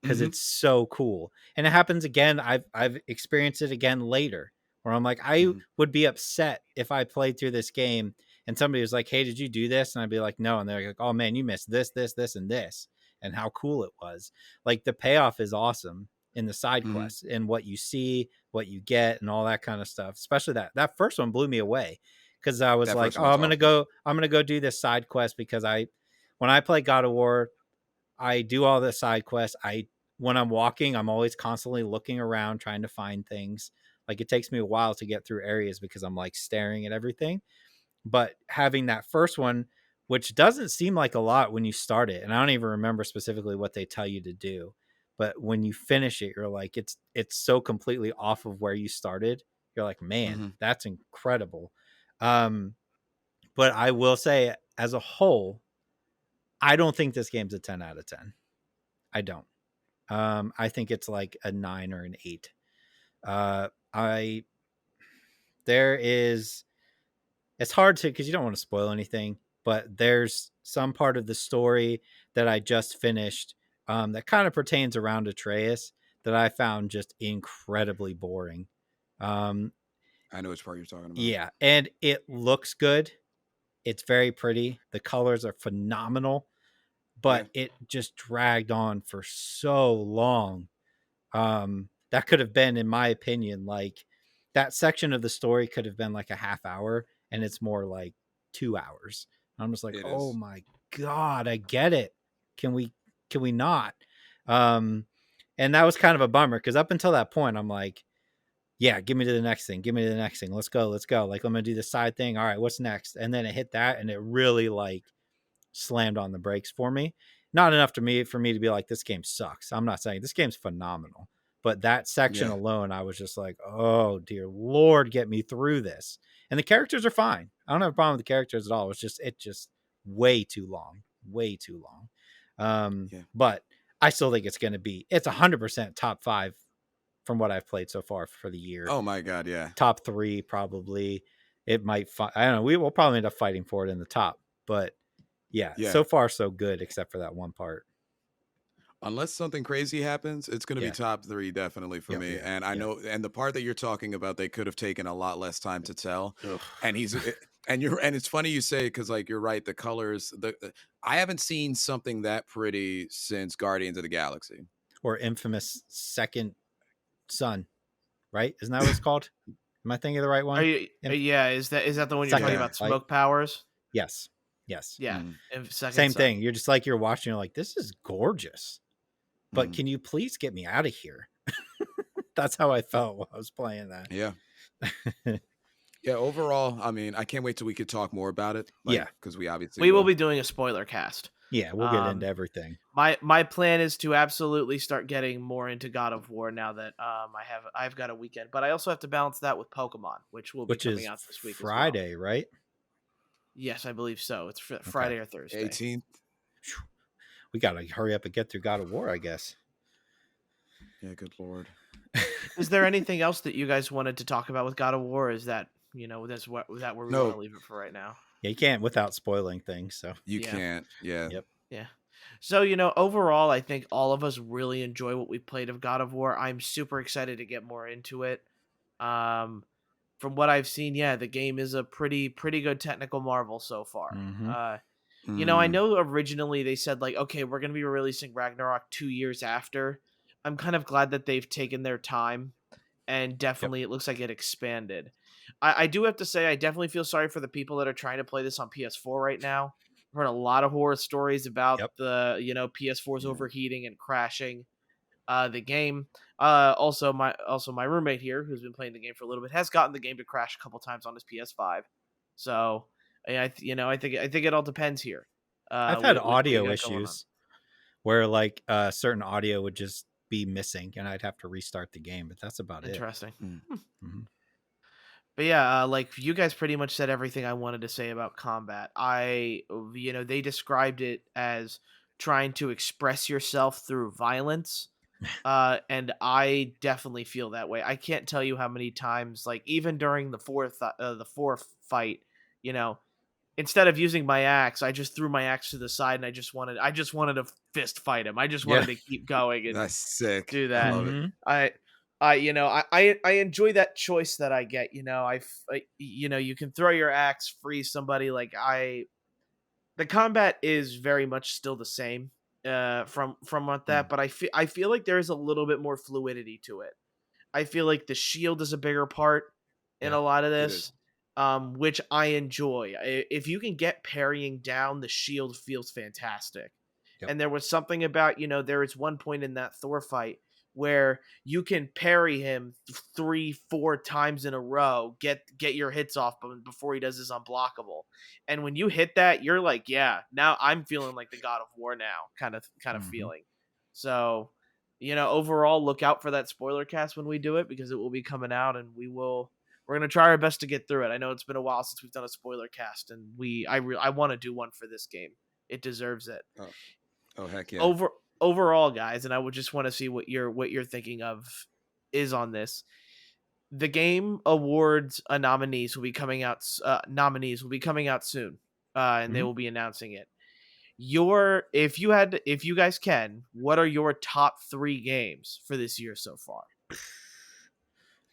Speaker 3: because
Speaker 2: Hmm.
Speaker 3: it's so cool. And it happens again. I've experienced it again later, where I'm like, I
Speaker 2: Hmm.
Speaker 3: would be upset if I played through this game and somebody was like, "Hey, did you do this?" And I'd be like, "No." And they're like, "Oh man, you missed this, this, this, and this," and how cool it was. Like the payoff is awesome in the side
Speaker 2: Hmm.
Speaker 3: quests and what you see, what you get, and all that kind of stuff. Especially that first one blew me away, because I was
Speaker 2: That
Speaker 3: like,
Speaker 2: first
Speaker 3: "Oh,
Speaker 2: one's awesome.
Speaker 3: I'm gonna go do this side quest," because when I play God of War, I do all the side quests. When I'm walking, I'm always constantly looking around trying to find things. Like it takes me a while to get through areas because I'm like staring at everything. But having that first one, which doesn't seem like a lot when you start it, and I don't even remember specifically what they tell you to do, but when you finish it, you're like, it's so completely off of where you started. You're like, man,
Speaker 2: Hmm.
Speaker 3: that's incredible. Um, but I will say, as a whole, I don't think this game's a 10 out of 10. I don't. I think it's like a 9 or an 8. I there is It's hard to, because you don't want to spoil anything, but there's some part of the story that I just finished, that kind of pertains around Atreus, that I found just incredibly boring. Um,
Speaker 2: I know which part you're talking about.
Speaker 3: yeah, and it looks good. It's very pretty. The colors are phenomenal,
Speaker 2: Yeah,
Speaker 3: but it just dragged on for so long. That could have been, in my opinion, like that section of the story could have been like a half hour, and it's more like 2 hours. I'm just like,
Speaker 2: it
Speaker 3: oh
Speaker 2: is.
Speaker 3: my god, I get it. Can we can we not? Um, and that was kind of a bummer, because up until that point, I'm like, yeah, give me to the next thing, give me to the next thing. Let's go, let's go. Like I'm gonna do the side thing. All right, what's next? And then it hit that, and it really like slammed on the brakes for me. Not enough to me for me to be like, this game sucks. I'm not saying this game's phenomenal, but that section
Speaker 2: Yeah,
Speaker 3: alone, I was just like, oh dear Lord, get me through this. And the characters are fine. I don't have a problem with the characters at all. It just way too long, way too long.
Speaker 2: yeah.
Speaker 3: But I still think it's 100% top 5 from what I've played so far for the year.
Speaker 2: Oh my God, yeah,
Speaker 3: Top 3 probably. It might. I don't know. We will probably end up fighting for it in the top, but yeah,
Speaker 2: yeah.
Speaker 3: so far so good, except for that one part.
Speaker 2: Unless something crazy happens, it's going to be
Speaker 3: Yeah.
Speaker 2: top three definitely for
Speaker 3: Yep.
Speaker 2: me.
Speaker 3: Yeah.
Speaker 2: And I
Speaker 3: Yeah.
Speaker 2: know, and the part that you're talking about, they could have taken a lot less time to tell.
Speaker 3: Ugh.
Speaker 2: And and it's funny you say, because like you're right, the colors, I haven't seen something that pretty since Guardians of the Galaxy.
Speaker 3: Or infamous Second Son, right? Isn't that what it's called? Am I thinking of the right
Speaker 1: Are
Speaker 3: one?
Speaker 1: you? Yeah, is that the one you're talking
Speaker 3: Second,
Speaker 2: Yeah.
Speaker 1: about?
Speaker 3: right?
Speaker 1: Smoke powers.
Speaker 3: Yes. Yes.
Speaker 1: Yeah,
Speaker 2: Mm.
Speaker 1: and second
Speaker 3: Same
Speaker 1: son.
Speaker 3: thing. You're just like, you're watching, you're like, this is gorgeous, but
Speaker 2: Mm.
Speaker 3: can you please get me out of here? That's how I felt while I was playing that.
Speaker 2: Yeah. Yeah. Overall, I mean, I can't wait till we could talk more about it.
Speaker 3: Yeah.
Speaker 2: Like, because we obviously
Speaker 1: We will
Speaker 2: will.
Speaker 1: be doing a spoiler cast.
Speaker 3: Yeah. We'll get into
Speaker 1: Um,
Speaker 3: everything,
Speaker 1: my plan is to absolutely start getting more into God of War now that I've got a weekend, but I also have to balance that with Pokemon, which will be
Speaker 3: which
Speaker 1: coming
Speaker 3: is
Speaker 1: out this week as well.
Speaker 3: Friday, right?
Speaker 1: Yes, I believe so. It's
Speaker 3: Okay.
Speaker 1: Friday or Thursday.
Speaker 2: 18th.
Speaker 3: We got to hurry up and get through God of War, I guess.
Speaker 2: Yeah. Good Lord.
Speaker 1: Is there anything else that you guys wanted to talk about with God of War? Is that where we want to
Speaker 2: No,
Speaker 1: leave it for right now?
Speaker 3: Yeah, you can't without spoiling things. So,
Speaker 2: you
Speaker 1: Yeah.
Speaker 2: can't. Yeah.
Speaker 3: yep.
Speaker 1: Yeah. So, overall, I think all of us really enjoy what we played of God of War. I'm super excited to get more into it. Um, from what I've seen, yeah, the game is a pretty good technical marvel so far.
Speaker 3: Mm-hmm.
Speaker 1: I
Speaker 2: Mm.
Speaker 1: know originally they said like, okay, we're gonna be releasing Ragnarok 2 years after. I'm kind of glad that they've taken their time, and
Speaker 3: Yep.
Speaker 1: definitely it looks like it expanded. I do have to say I definitely feel sorry for the people that are trying to play this on PS4 right now. I've heard a lot of horror stories about
Speaker 3: Yep.
Speaker 1: the PS4's
Speaker 2: Yeah.
Speaker 1: overheating and crashing the game. Also my roommate here, who's been playing the game for a little bit, has gotten the game to crash a couple times on his PS5. So I think it all depends here.
Speaker 3: I've had
Speaker 1: With what you
Speaker 3: audio
Speaker 1: got going on.
Speaker 3: issues where like certain audio would just be missing, and I'd have to restart the game, but that's about it.
Speaker 1: Interesting.
Speaker 2: Mm.
Speaker 3: Mm-hmm.
Speaker 1: But yeah, like you guys pretty much said everything I wanted to say about combat. They described it as trying to express yourself through violence. And I definitely feel that way. I can't tell you how many times, like even during the fourth fight, you know, instead of using my axe, I just threw my axe to the side and I just wanted to fist fight him. I just
Speaker 3: Yeah.
Speaker 1: wanted to keep going and
Speaker 2: That's sick.
Speaker 1: do
Speaker 2: I
Speaker 1: that.
Speaker 2: love it.
Speaker 3: Mm-hmm.
Speaker 1: I enjoy that choice that I get. You can throw your axe, freeze somebody. The combat is very much still the same from what that, but I feel like there is a little bit more fluidity to it. I feel like the shield is a bigger part in
Speaker 3: Yeah,
Speaker 1: a lot of
Speaker 2: It
Speaker 1: this,
Speaker 2: is.
Speaker 1: which I enjoy. If you can get parrying down, the shield feels fantastic.
Speaker 3: Yep.
Speaker 1: And there was something about, there is one point in that Thor fight where you can parry him 3-4 times in a row, get your hits off before he does his unblockable. And when you hit that, you're like, yeah, now I'm feeling like the God of War now, kind of
Speaker 3: Mm-hmm.
Speaker 1: feeling. So overall, look out for that spoiler cast when we do it, because it will be coming out, and we're gonna try our best to get through it. I know it's been a while since we've done a spoiler cast, and I want to do one for this game. It deserves it.
Speaker 2: Oh, oh heck yeah.
Speaker 1: Overall, guys, and I would just want to see what you're thinking of is on this. The Game Awards nominees will be coming out soon, and they
Speaker 3: Mhm.
Speaker 1: will be announcing it. If you guys can, what are your top 3 games for this year so far?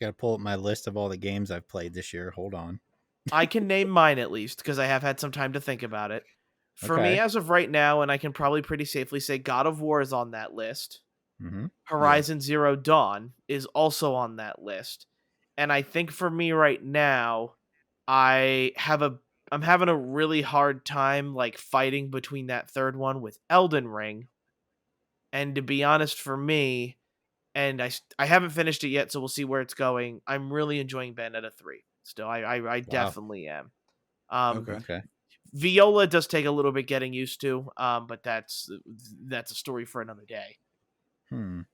Speaker 3: Got to pull up my list of all the games I've played this year. Hold on.
Speaker 1: I can name mine at least, because I have had some time to think about it. For me,
Speaker 3: Okay.
Speaker 1: as of right now, and I can probably pretty safely say God of War is on that list.
Speaker 3: Mm-hmm.
Speaker 2: Yeah.
Speaker 1: Horizon Zero Dawn is also on that list. And I think for me right now, I'm having a really hard time like fighting between that third one with Elden Ring. And to be honest, for me, and I haven't finished it yet, so we'll see where it's going. I'm really enjoying Bayonetta 3. Still, I
Speaker 3: Wow.
Speaker 1: definitely am. Um,
Speaker 2: Okay.
Speaker 3: Okay.
Speaker 1: Viola does take a little bit getting used to, but that's a story for another day.
Speaker 3: I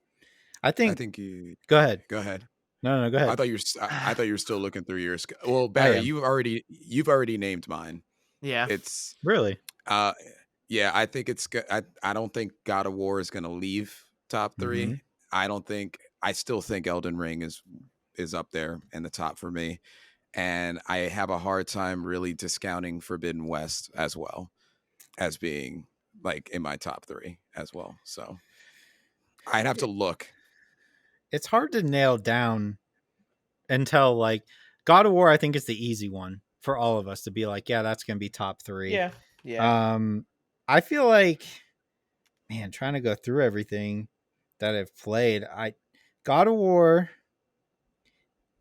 Speaker 2: I
Speaker 3: think.
Speaker 2: think you
Speaker 3: Go ahead.
Speaker 2: go ahead.
Speaker 3: No, go
Speaker 2: I
Speaker 3: ahead.
Speaker 2: thought I thought you were still looking through yours. Well,
Speaker 3: I
Speaker 2: Barry,
Speaker 3: am.
Speaker 2: you've already named mine.
Speaker 1: Yeah,
Speaker 2: It's
Speaker 3: Really.
Speaker 2: uh yeah, I think I don't think God of War is going to leave top
Speaker 3: Mm-hmm.
Speaker 2: 3. I still think Elden Ring is up there in the top for me, and I have a hard time really discounting Forbidden West as well as being like in my top 3 as well. So I'd have to look.
Speaker 3: It's hard to nail down until like God of War. I think is the easy one for all of us to be like, yeah, that's gonna be top 3.
Speaker 1: yeah.
Speaker 3: I feel like, man, trying to go through everything that I've played, God of War.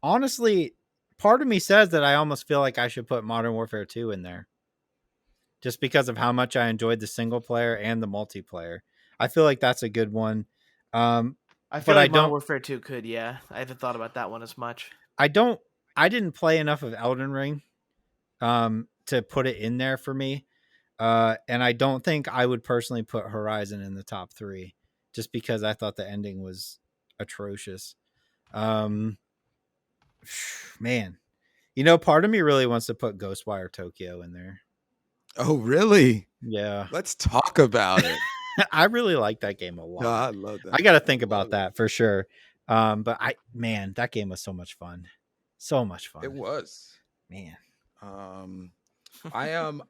Speaker 3: Honestly, part of me says that I almost feel like I should put Modern Warfare 2 in there, just because of how much I enjoyed the single player and the multiplayer. I feel like that's a good one.
Speaker 1: I feel
Speaker 3: But
Speaker 1: like Modern Warfare 2 could, yeah. I haven't thought about that one as much.
Speaker 3: I don't, I didn't play enough of Elden Ring to put it in there for me. And I don't think I would personally put Horizon in the top 3, just because I thought the ending was atrocious. Man, part of me really wants to put Ghostwire Tokyo in there.
Speaker 2: Oh, really?
Speaker 3: Yeah.
Speaker 2: Let's talk about it.
Speaker 3: I really like that game a
Speaker 2: No,
Speaker 3: lot.
Speaker 2: I love that.
Speaker 3: I got to think
Speaker 2: I love
Speaker 3: about that for sure. But that game was so much fun. So much fun.
Speaker 2: It was.
Speaker 3: Man.
Speaker 2: I'm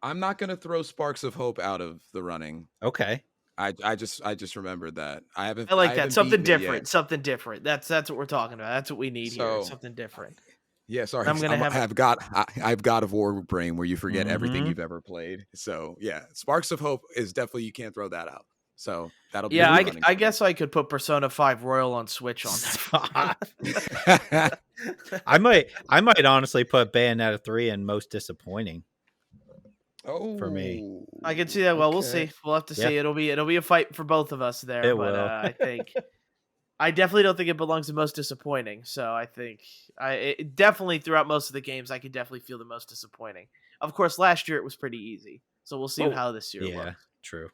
Speaker 2: not gonna throw Sparks of Hope out of the running.
Speaker 3: Okay.
Speaker 2: I just remembered that. I
Speaker 1: I like that.
Speaker 2: haven't
Speaker 1: Something
Speaker 2: beaten it
Speaker 1: different.
Speaker 2: yet.
Speaker 1: Something different. That's what we're talking about. That's what we need here.
Speaker 2: So
Speaker 1: Something different.
Speaker 2: yeah, sorry.
Speaker 1: I'm gonna have
Speaker 2: I've got a War brain where you forget everything
Speaker 3: Mhm.
Speaker 2: you've ever played. So yeah, Sparks of Hope is definitely, you can't throw that out. So that'll be
Speaker 1: Yeah,
Speaker 2: in the running
Speaker 1: I
Speaker 2: for
Speaker 1: guess I could put Persona 5 Royal on Switch on that.
Speaker 2: me.
Speaker 3: I might honestly put Bayonetta 3 in most disappointing
Speaker 2: Oh,
Speaker 3: for me.
Speaker 1: I can see that. Well, we'll
Speaker 2: okay.
Speaker 1: see. We'll have to
Speaker 3: Yeah.
Speaker 1: see. It'll be a fight for both of us there.
Speaker 3: It
Speaker 1: But
Speaker 3: will.
Speaker 1: I think I definitely don't think it belongs to most disappointing. So I think definitely throughout most of the games, I could definitely feel the most disappointing. Of course, last year it was pretty easy. So we'll see
Speaker 2: Oh,
Speaker 1: how this year
Speaker 3: Yeah,
Speaker 1: looks.
Speaker 3: true.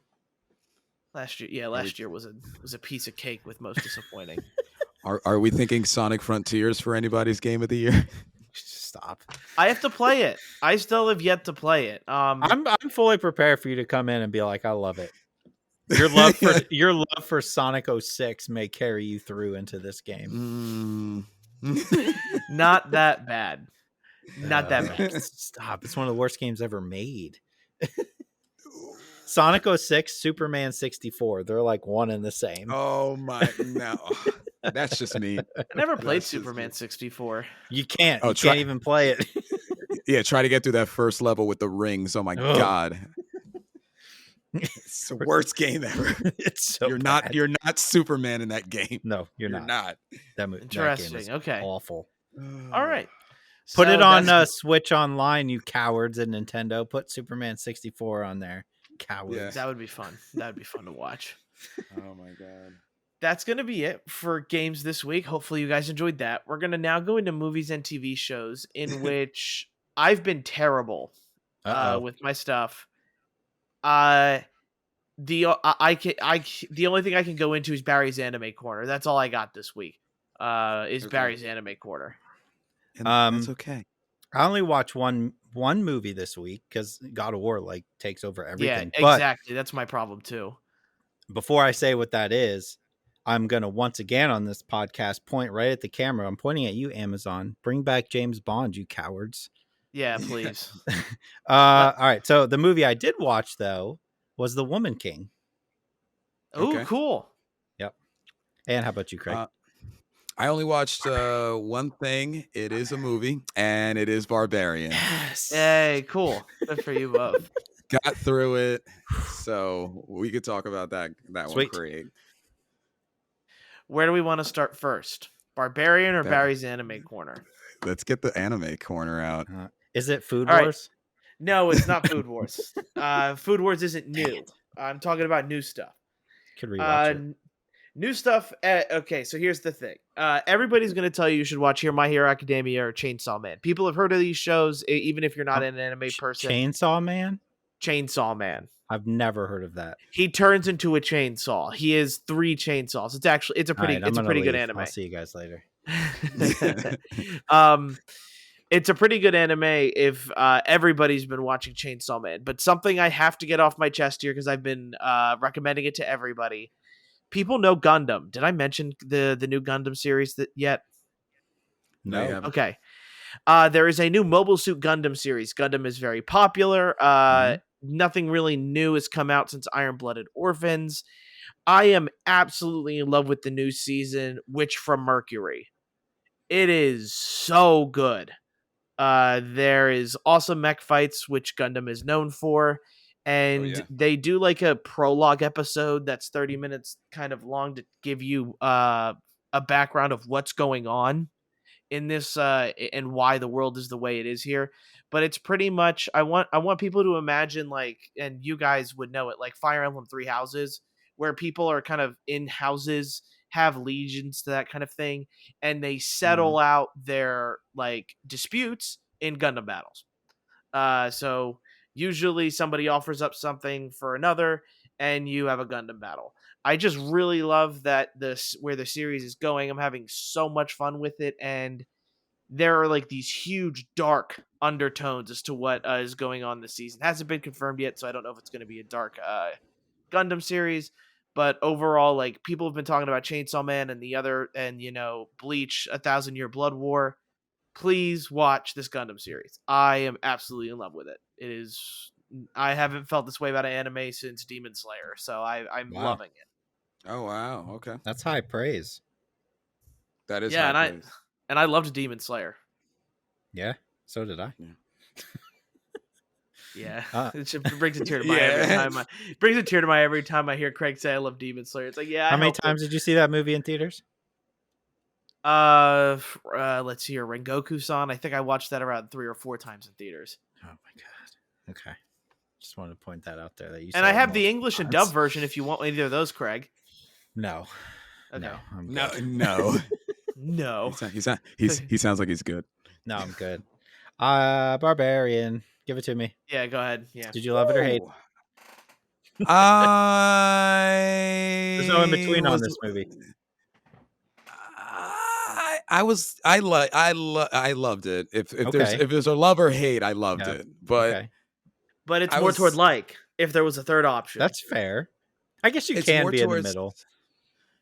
Speaker 1: Last year was a piece of cake with most disappointing.
Speaker 2: Are we thinking Sonic Frontiers for anybody's game of the year?
Speaker 3: Stop.
Speaker 1: I have to play it. I still have yet to play it.
Speaker 3: I'm fully prepared for you to come in and be like, I love it. Your love for Sonic 06 may carry you through into this game.
Speaker 1: Not that bad. Not that bad.
Speaker 3: Stop. It's one of the worst games ever made. Sonic 06, Superman 64. They're like one and the same.
Speaker 2: Oh my no. That's just me.
Speaker 1: I never played Superman 64.
Speaker 3: You can't. You can't even play it.
Speaker 2: Yeah, try to get through that first level with the rings. Oh my god. It's the worst game ever.
Speaker 3: It's so
Speaker 2: you're
Speaker 3: bad.
Speaker 2: You're not Superman in that game.
Speaker 3: No, you're not.
Speaker 1: Interesting.
Speaker 3: That game is
Speaker 1: okay.
Speaker 3: Awful.
Speaker 1: All right.
Speaker 3: Put it on Switch Online, you cowards at Nintendo. Put Superman 64 on there. Cowards.
Speaker 1: Yeah. That would be fun. That would be fun to watch.
Speaker 2: Oh my god.
Speaker 1: That's going to be it for games this week. Hopefully you guys enjoyed that. We're going to now go into movies and TV shows in which I've been terrible with my stuff. The only thing I can go into is Barry's Anime Corner. That's all I got this week. Barry's Anime Corner.
Speaker 2: And that's okay.
Speaker 3: I only watched one movie this week because God of War takes over everything.
Speaker 1: Yeah, exactly. That's my problem too.
Speaker 3: Before I say what that is, I'm gonna once again on this podcast point right at the camera. I'm pointing at you, Amazon. Bring back James Bond, you cowards.
Speaker 1: Yeah, please.
Speaker 3: All right. So the movie I did watch though was The Woman King.
Speaker 1: Oh, cool.
Speaker 3: Yep. And how about you, Craig?
Speaker 2: I only watched one thing. It is a movie, and it is Barbarian.
Speaker 3: Yes.
Speaker 1: Hey, cool. Good for you both.
Speaker 2: Got through it, so we could talk about that one. Great.
Speaker 1: Where do we want to start first? Barbarian or Barry's Anime Corner?
Speaker 2: Let's get the Anime Corner out.
Speaker 3: Is it Food Wars? Right.
Speaker 1: No, it's not Food Wars. Food Wars isn't new. I'm talking about new stuff.
Speaker 3: Could rewatch it.
Speaker 1: New stuff. Okay, so here's the thing. Everybody's going to tell you should watch My Hero Academia or Chainsaw Man. People have heard of these shows, even if you're not an anime person.
Speaker 3: Chainsaw Man?
Speaker 1: Chainsaw Man.
Speaker 3: I've never heard of that.
Speaker 1: He turns into a chainsaw. He has 3 chainsaws. It's a pretty good anime.
Speaker 3: I'll see you guys later.
Speaker 1: It's a pretty good anime if everybody's been watching Chainsaw Man. But something I have to get off my chest here because I've been recommending it to everybody. People know Gundam. Did I mention the new Gundam series yet?
Speaker 3: No.
Speaker 1: Okay. There is a new Mobile Suit Gundam series. Gundam is very popular. Nothing really new has come out since Iron-Blooded Orphans. I am absolutely in love with the new season, Witch from Mercury. It is so good. There is awesome mech fights, which Gundam is known for. And they do a prologue episode that's 30 minutes kind of long to give you a background of what's going on in this and why the world is the way it is here. But it's pretty much I want people to imagine and you guys would know it, Fire Emblem 3 Houses, where people are kind of in houses, have legions to that kind of thing, and they settle out their disputes in Gundam battles. So usually somebody offers up something for another, and you have a Gundam battle. I just really love that where the series is going. I'm having so much fun with it, and there are these huge dark undertones as to what is going on this season. Hasn't been confirmed yet, so I don't know if it's going to be a dark Gundam series. But overall, people have been talking about Chainsaw Man and Bleach, 1,000 Year Blood War. Please watch this Gundam series. I am absolutely in love with it. It is. I haven't felt this way about an anime since Demon Slayer, so I'm loving it.
Speaker 2: Oh wow! Okay,
Speaker 3: that's high praise.
Speaker 2: That is high praise.
Speaker 1: And I loved Demon Slayer.
Speaker 3: Yeah, so did I.
Speaker 1: Yeah, it brings a tear to my eye every time. Brings a tear to my every time I hear Craig say I love Demon Slayer. It's
Speaker 3: How many times did you see that movie in theaters?
Speaker 1: Let's see here, Rengoku-san. I think I watched that around 3 or 4 times in theaters.
Speaker 3: Oh my god! Okay, just wanted to point that out there. That you
Speaker 1: and I have the English and dub version if you want either of those, Craig.
Speaker 3: No.
Speaker 1: Okay.
Speaker 2: No.
Speaker 1: No.
Speaker 2: He sounds like he's good.
Speaker 3: No, I'm good. Barbarian. Give it to me.
Speaker 1: Yeah, go ahead. Yeah.
Speaker 3: Did you love it or hate it? There's no in between on this movie.
Speaker 2: I loved it. If there's a love or hate, I loved it. But
Speaker 1: but it's more toward if there was a third option.
Speaker 3: That's fair. I guess you
Speaker 2: It's
Speaker 3: can
Speaker 2: more
Speaker 3: be in the
Speaker 2: towards
Speaker 3: middle.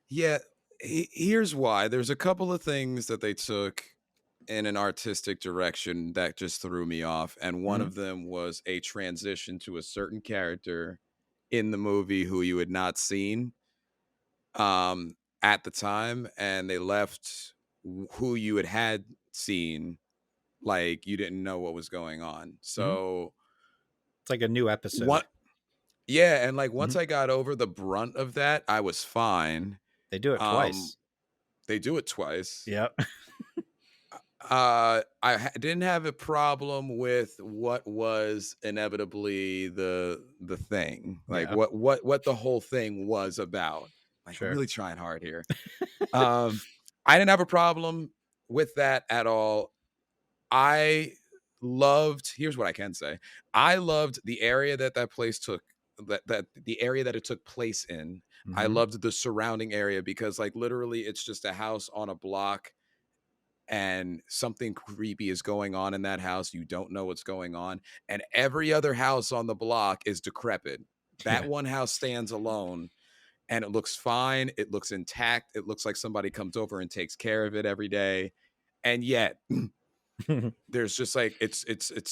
Speaker 2: yeah. Here's why. There's a couple of things that they took in an artistic direction that just threw me off, and one
Speaker 3: Mhm.
Speaker 2: of them was a transition to a certain character in the movie who you had not seen um at the time, and they left who you had seen like you didn't know what was going on.
Speaker 3: Mhm.
Speaker 2: So
Speaker 3: It's like a new episode.
Speaker 2: what yeah, and like once
Speaker 3: Mhm.
Speaker 2: I got over the brunt of that, I was fine.
Speaker 3: They do it
Speaker 2: um
Speaker 3: twice.
Speaker 2: they do it twice.
Speaker 3: Yep.
Speaker 2: Didn't have a problem with what was inevitably the thing, like
Speaker 3: Yeah.
Speaker 2: what the whole thing was about. Like I'm
Speaker 3: Sure.
Speaker 2: really trying hard here. Um, I didn't have a problem with that at all. I loved. Here's what I can say. I loved the area that place took. That the area that it took place in. I
Speaker 3: Mhm.
Speaker 2: loved the surrounding area because, like, literally, it's just a house on a block and something creepy is going on in that house. You don't know what's going on. And every other house on the block is decrepit. That
Speaker 3: Yeah.
Speaker 2: one house stands alone and it looks fine. It looks intact. It looks like somebody comes over and takes care of it every day. And yet there's just like it's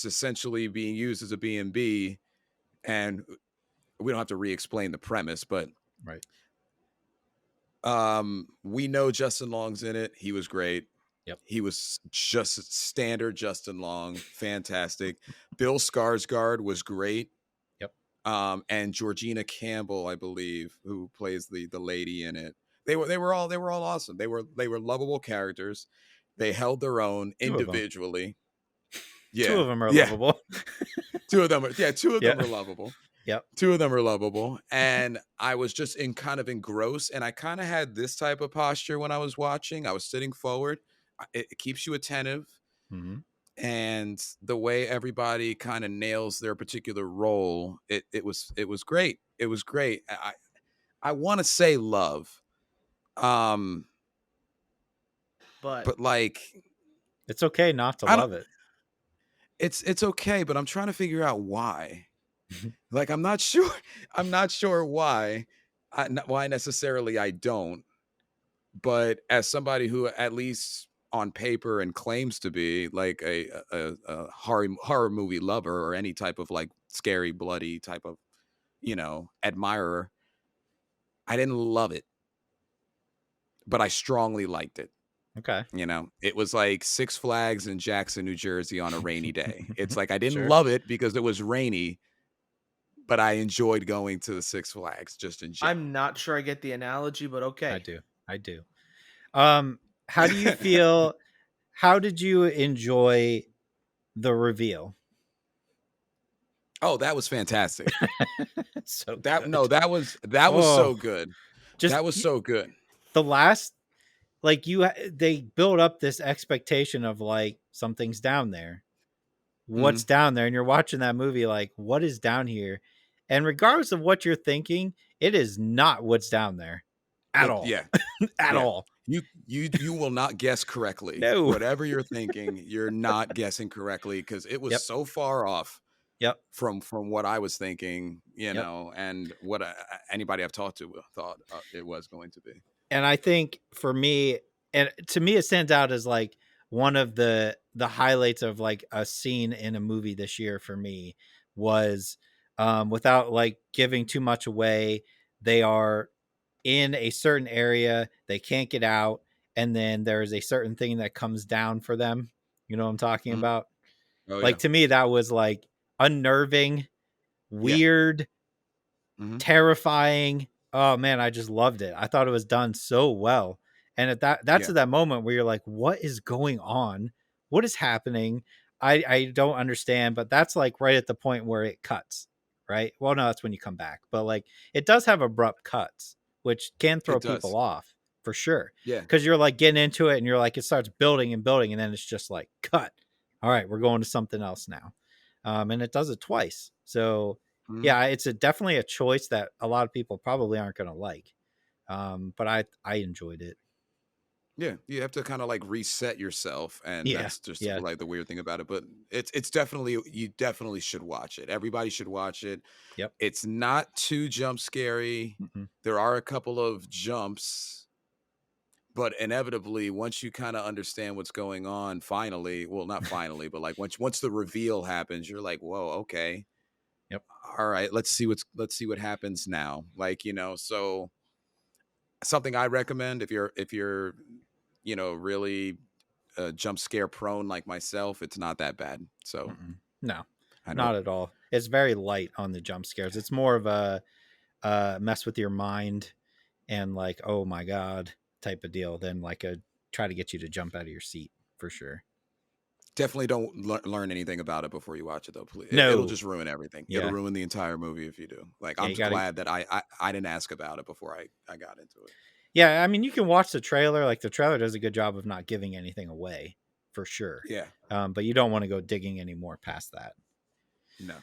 Speaker 2: essentially being used as a B&B, and we don't have to re-explain the premise, but
Speaker 3: Right.
Speaker 2: we know Justin Long's in it. He was great.
Speaker 3: Yep.
Speaker 2: He was just standard Justin Long, fantastic. Bill Skarsgård was great.
Speaker 3: Yep.
Speaker 2: And Georgina Campbell, I believe, who plays the lady in it. They were all awesome. They were lovable characters. They held their own
Speaker 3: Two of them.
Speaker 2: individually.
Speaker 3: Two
Speaker 2: Yeah.
Speaker 3: of them are
Speaker 2: Yeah.
Speaker 3: lovable.
Speaker 2: Two of
Speaker 3: Yeah.
Speaker 2: them are lovable.
Speaker 3: Yep.
Speaker 2: Two of them are lovable. And I was just in kind of engrossed. And I kind of had this type of posture when I was watching. I was sitting forward. It keeps you attentive.
Speaker 3: Mhm.
Speaker 2: And the way everybody kind of nails their particular role, it was great. It was great. I want to say love. Um,
Speaker 1: But
Speaker 2: but like
Speaker 3: It's okay not to
Speaker 2: I don't
Speaker 3: love it.
Speaker 2: it's okay, but I'm trying to figure out why. Like I'm not sure I'm not sure why. Why necessarily I don't. But as somebody who at least on paper and claims to be like a horror movie lover or any type of like scary bloody type of admirer, I didn't love it, but I strongly liked it.
Speaker 3: Okay.
Speaker 2: It was like Six Flags in Jackson, New Jersey on a rainy day. It's like I didn't
Speaker 3: Sure.
Speaker 2: love it because it was rainy, but I enjoyed going to the Six Flags just in
Speaker 1: I'm
Speaker 2: general.
Speaker 1: not sure I get the analogy, but
Speaker 3: I
Speaker 1: okay.
Speaker 3: do. I do. How do you feel? How did you enjoy the reveal?
Speaker 2: Oh, that was fantastic.
Speaker 3: So
Speaker 2: That
Speaker 3: good.
Speaker 2: no, that was
Speaker 3: Oh,
Speaker 2: so good.
Speaker 3: just
Speaker 2: That was so good.
Speaker 3: the last, like they build up this expectation of like something's down there. What's
Speaker 2: Mhm.
Speaker 3: down there? And you're watching that movie like, what is down here? And regardless of what you're thinking, it is not what's down there at all.
Speaker 2: Yeah,
Speaker 3: At
Speaker 2: yeah.
Speaker 3: all.
Speaker 2: You will not guess correctly.
Speaker 3: No.
Speaker 2: Whatever you're thinking, you're not guessing correctly because it was
Speaker 3: Yep.
Speaker 2: so far off
Speaker 3: Yep.
Speaker 2: from what I was thinking,
Speaker 3: Yep.
Speaker 2: and what anybody I've talked to thought it was going to be.
Speaker 3: And I think for me, and to me, it stands out as like one of the highlights of like a scene in a movie this year for me was, without like giving too much away, they are in a certain area, they can't get out, and then there's a certain thing that comes down for them. You know what I'm talking
Speaker 2: Mhm.
Speaker 3: about?
Speaker 2: Oh yeah,
Speaker 3: Like to me, that was like unnerving,
Speaker 2: yeah.
Speaker 3: weird,
Speaker 2: Hmm.
Speaker 3: terrifying. Oh man, I just loved it. I thought it was done so well. And that's
Speaker 2: Yeah.
Speaker 3: at that moment where you're like, what is going on? What is happening? I don't understand, but that's like right at the point where it cuts, right? Well, no, that's when you come back. But like it does have abrupt cuts, which can throw
Speaker 2: It
Speaker 3: people
Speaker 2: does.
Speaker 3: off for sure.
Speaker 2: Yeah.
Speaker 3: Cause you're like getting into it and you're like, it starts building and building, and then it's just like cut. All right, we're going to something else now. And it does it twice. So
Speaker 2: Mhm.
Speaker 3: yeah, it's definitely a choice that a lot of people probably aren't going to like. But I enjoyed it.
Speaker 2: Yeah, you have to kind of like reset yourself, and
Speaker 3: Yeah,
Speaker 2: that's just
Speaker 3: yeah,
Speaker 2: like the weird thing about it. But it's definitely, you definitely should watch it. Everybody should watch it.
Speaker 3: yep.
Speaker 2: It's not too jump scary.
Speaker 3: Mm-mm.
Speaker 2: There are a couple of jumps, but inevitably, once you kind of understand what's going on, finally, well, not finally, but like once the reveal happens, you're like, whoa, okay,
Speaker 3: Yep.
Speaker 2: all right, let's see what happens now. Like, so something I recommend if you're really jump scare prone like myself, it's not that bad. So
Speaker 3: Mm-mm. No,
Speaker 2: I know.
Speaker 3: not at all. It's very light on the jump scares. It's more of a mess with your mind and like, oh my god, type of deal than like a try to get you to jump out of your seat for sure.
Speaker 2: Definitely don't learn anything about it before you watch it, though. Please. It'll
Speaker 3: No,
Speaker 2: just ruin everything. It'll
Speaker 3: yeah,
Speaker 2: ruin the entire movie if you do. Like,
Speaker 3: yeah,
Speaker 2: I'm
Speaker 3: you
Speaker 2: just
Speaker 3: gotta.
Speaker 2: glad that I didn't ask about it before I got into it.
Speaker 3: Yeah, I mean, you can watch the trailer. Like the trailer does a good job of not giving anything away for sure.
Speaker 2: Yeah.
Speaker 3: But you don't want to go digging any more past that.
Speaker 2: No.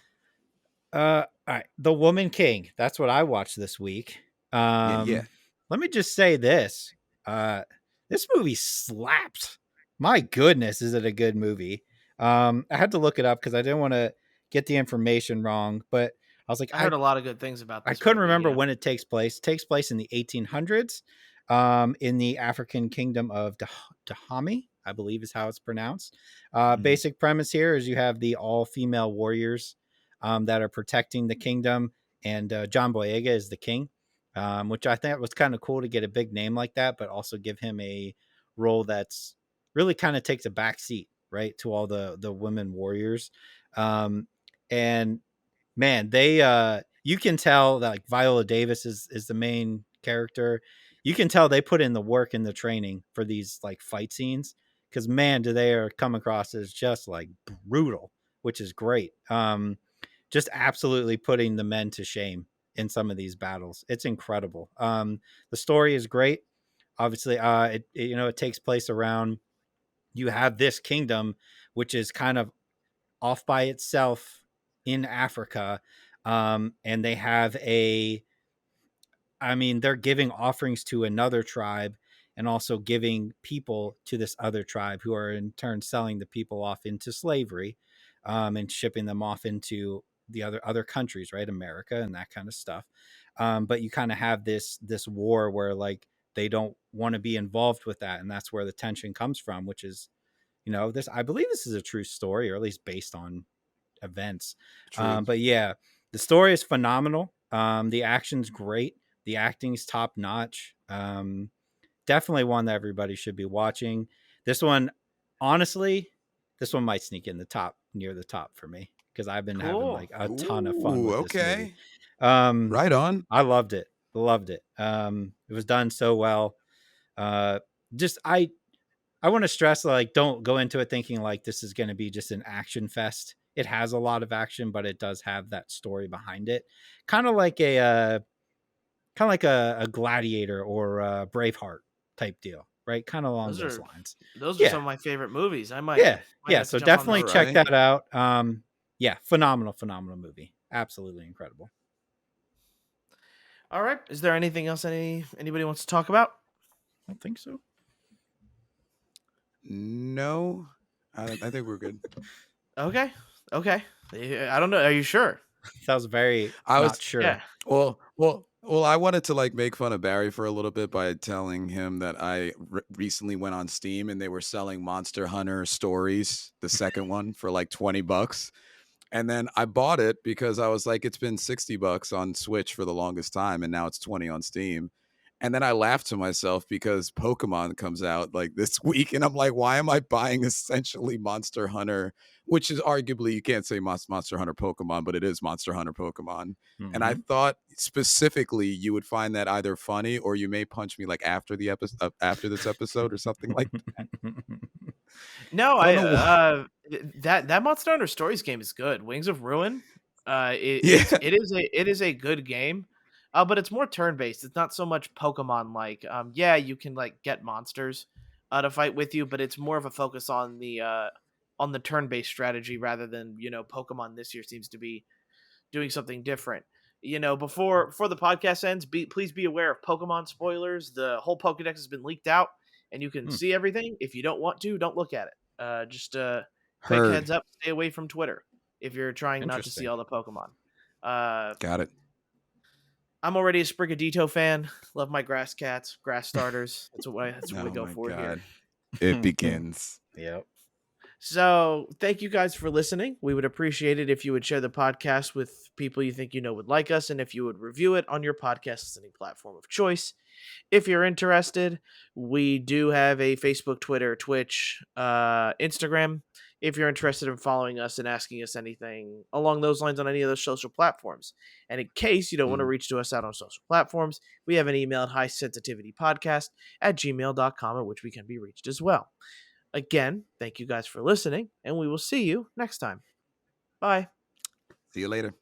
Speaker 3: All right, The Woman King. That's what I watched this week.
Speaker 2: Yeah. Yeah.
Speaker 3: Let me just say this. This movie slaps. My goodness, is it a good movie? I had to look it up because I didn't want to get the information wrong, but I was like,
Speaker 1: I heard a lot of good things about
Speaker 3: I
Speaker 1: this
Speaker 3: couldn't
Speaker 1: movie.
Speaker 3: remember
Speaker 1: Yeah.
Speaker 3: when it takes place. It takes place in the 1800s, in the African kingdom of Dahomey, I believe is how it's pronounced.
Speaker 2: Mhm.
Speaker 3: Basic premise here is you have the all-female warriors that are protecting the kingdom, and John Boyega is the king, which I think was kind of cool to get a big name like that, but also give him a role that's really kind of takes a back seat, right, to all the women warriors. And man, they you can tell that like Viola Davis is the main character. You can tell they put in the work and the training for these like fight scenes because man, do they are come across as just like brutal, which is great. Just absolutely putting the men to shame in some of these battles. It's incredible. The story is great. Obviously, it takes place around you have this kingdom, which is kind of off by itself in Africa. And they have they're giving offerings to another tribe and also giving people to this other tribe who are in turn selling the people off into slavery, and shipping them off into the other countries, right? America and that kind of stuff. But you kind of have this war where like they don't want to be involved with that. And that's where the tension comes from, which is, this, I believe this is a true story, or at least based on events.
Speaker 2: True.
Speaker 3: But yeah, the story is phenomenal. The action's great. The acting's top notch. Definitely one that everybody should be watching. This one, honestly, this one might sneak in the top, near the top for me, because I've been having
Speaker 1: Cool.
Speaker 3: like a ton of fun
Speaker 2: Ooh.
Speaker 3: with this movie.
Speaker 2: Okay.
Speaker 3: Um,
Speaker 2: Right on.
Speaker 3: I loved it. Loved it. It was done so well. Just I want to stress, like, don't go into it thinking like this is going to be just an action fest. It has a lot of action, but it does have that story behind it, kind of like a Gladiator or a Braveheart type deal, right? Kind of along
Speaker 1: Those
Speaker 3: those
Speaker 1: are
Speaker 3: lines.
Speaker 1: those are
Speaker 3: Yeah,
Speaker 1: some of my favorite movies. I might
Speaker 3: yeah,
Speaker 1: might
Speaker 3: yeah.
Speaker 1: have to
Speaker 3: So
Speaker 1: jump on this
Speaker 3: definitely
Speaker 2: All
Speaker 1: one.
Speaker 3: check
Speaker 2: right.
Speaker 3: that out. Yeah, phenomenal movie. Absolutely incredible.
Speaker 1: All right. Is there anything else anybody wants to talk about?
Speaker 3: I don't think so.
Speaker 2: No, I think we're good.
Speaker 1: Okay. Okay. I don't know. Are you sure?
Speaker 3: That was very
Speaker 2: I was
Speaker 3: not sure.
Speaker 1: Yeah.
Speaker 2: well. I wanted to like make fun of Barry for a little bit by telling him that I recently went on Steam and they were selling Monster Hunter Stories, the second one, for like $20. And then I bought it because I was like, it's been $60 on Switch for the longest time, and now it's 20 on Steam. And then I laughed to myself because Pokemon comes out like this week, and I'm like, why am I buying essentially Monster Hunter, which is arguably, you can't say Monster Hunter Pokemon, but it is Monster Hunter Pokemon. And I
Speaker 3: Mm-hmm.
Speaker 2: thought specifically you would find that either funny or you may punch me like after the episode, after this episode or something like.
Speaker 1: No,
Speaker 2: I don't know why.
Speaker 1: that Monster Hunter Stories game is good. Wings of Ruin,
Speaker 2: Yeah,
Speaker 1: it is a good game, but it's more turn based. It's not so much Pokemon like. Yeah, you can like get monsters, to fight with you, but it's more of a focus on the turn based strategy rather than Pokemon this year seems to be doing something different. Before the podcast ends, please be aware of Pokemon spoilers. The whole Pokedex has been leaked out, and you can
Speaker 3: Hmm.
Speaker 1: see everything. If you don't want to, don't look at it. Just quick
Speaker 2: Heard.
Speaker 1: heads up, stay away from Twitter if you're trying not to see
Speaker 3: Interesting.
Speaker 1: all the Pokemon. Uh,
Speaker 2: Got it.
Speaker 1: I'm already a Sprigadito fan. Love my grass cats, grass starters. That's what we
Speaker 2: Oh
Speaker 1: go
Speaker 2: my
Speaker 1: for here.
Speaker 2: God. It begins.
Speaker 3: Yep.
Speaker 1: So thank you guys for listening. We would appreciate it if you would share the podcast with people you think would like us, and if you would review it on your podcast listening platform of choice. If you're interested, we do have a Facebook, Twitter, Twitch, Instagram. If you're interested in following us and asking us anything along those lines on any of those social platforms. And in case you don't want to reach to us out on social platforms, we have an email at highsensitivitypodcast@gmail.com, at which we can be reached as well. Again, thank you guys for listening, and we will see you next time. Bye.
Speaker 2: See you later.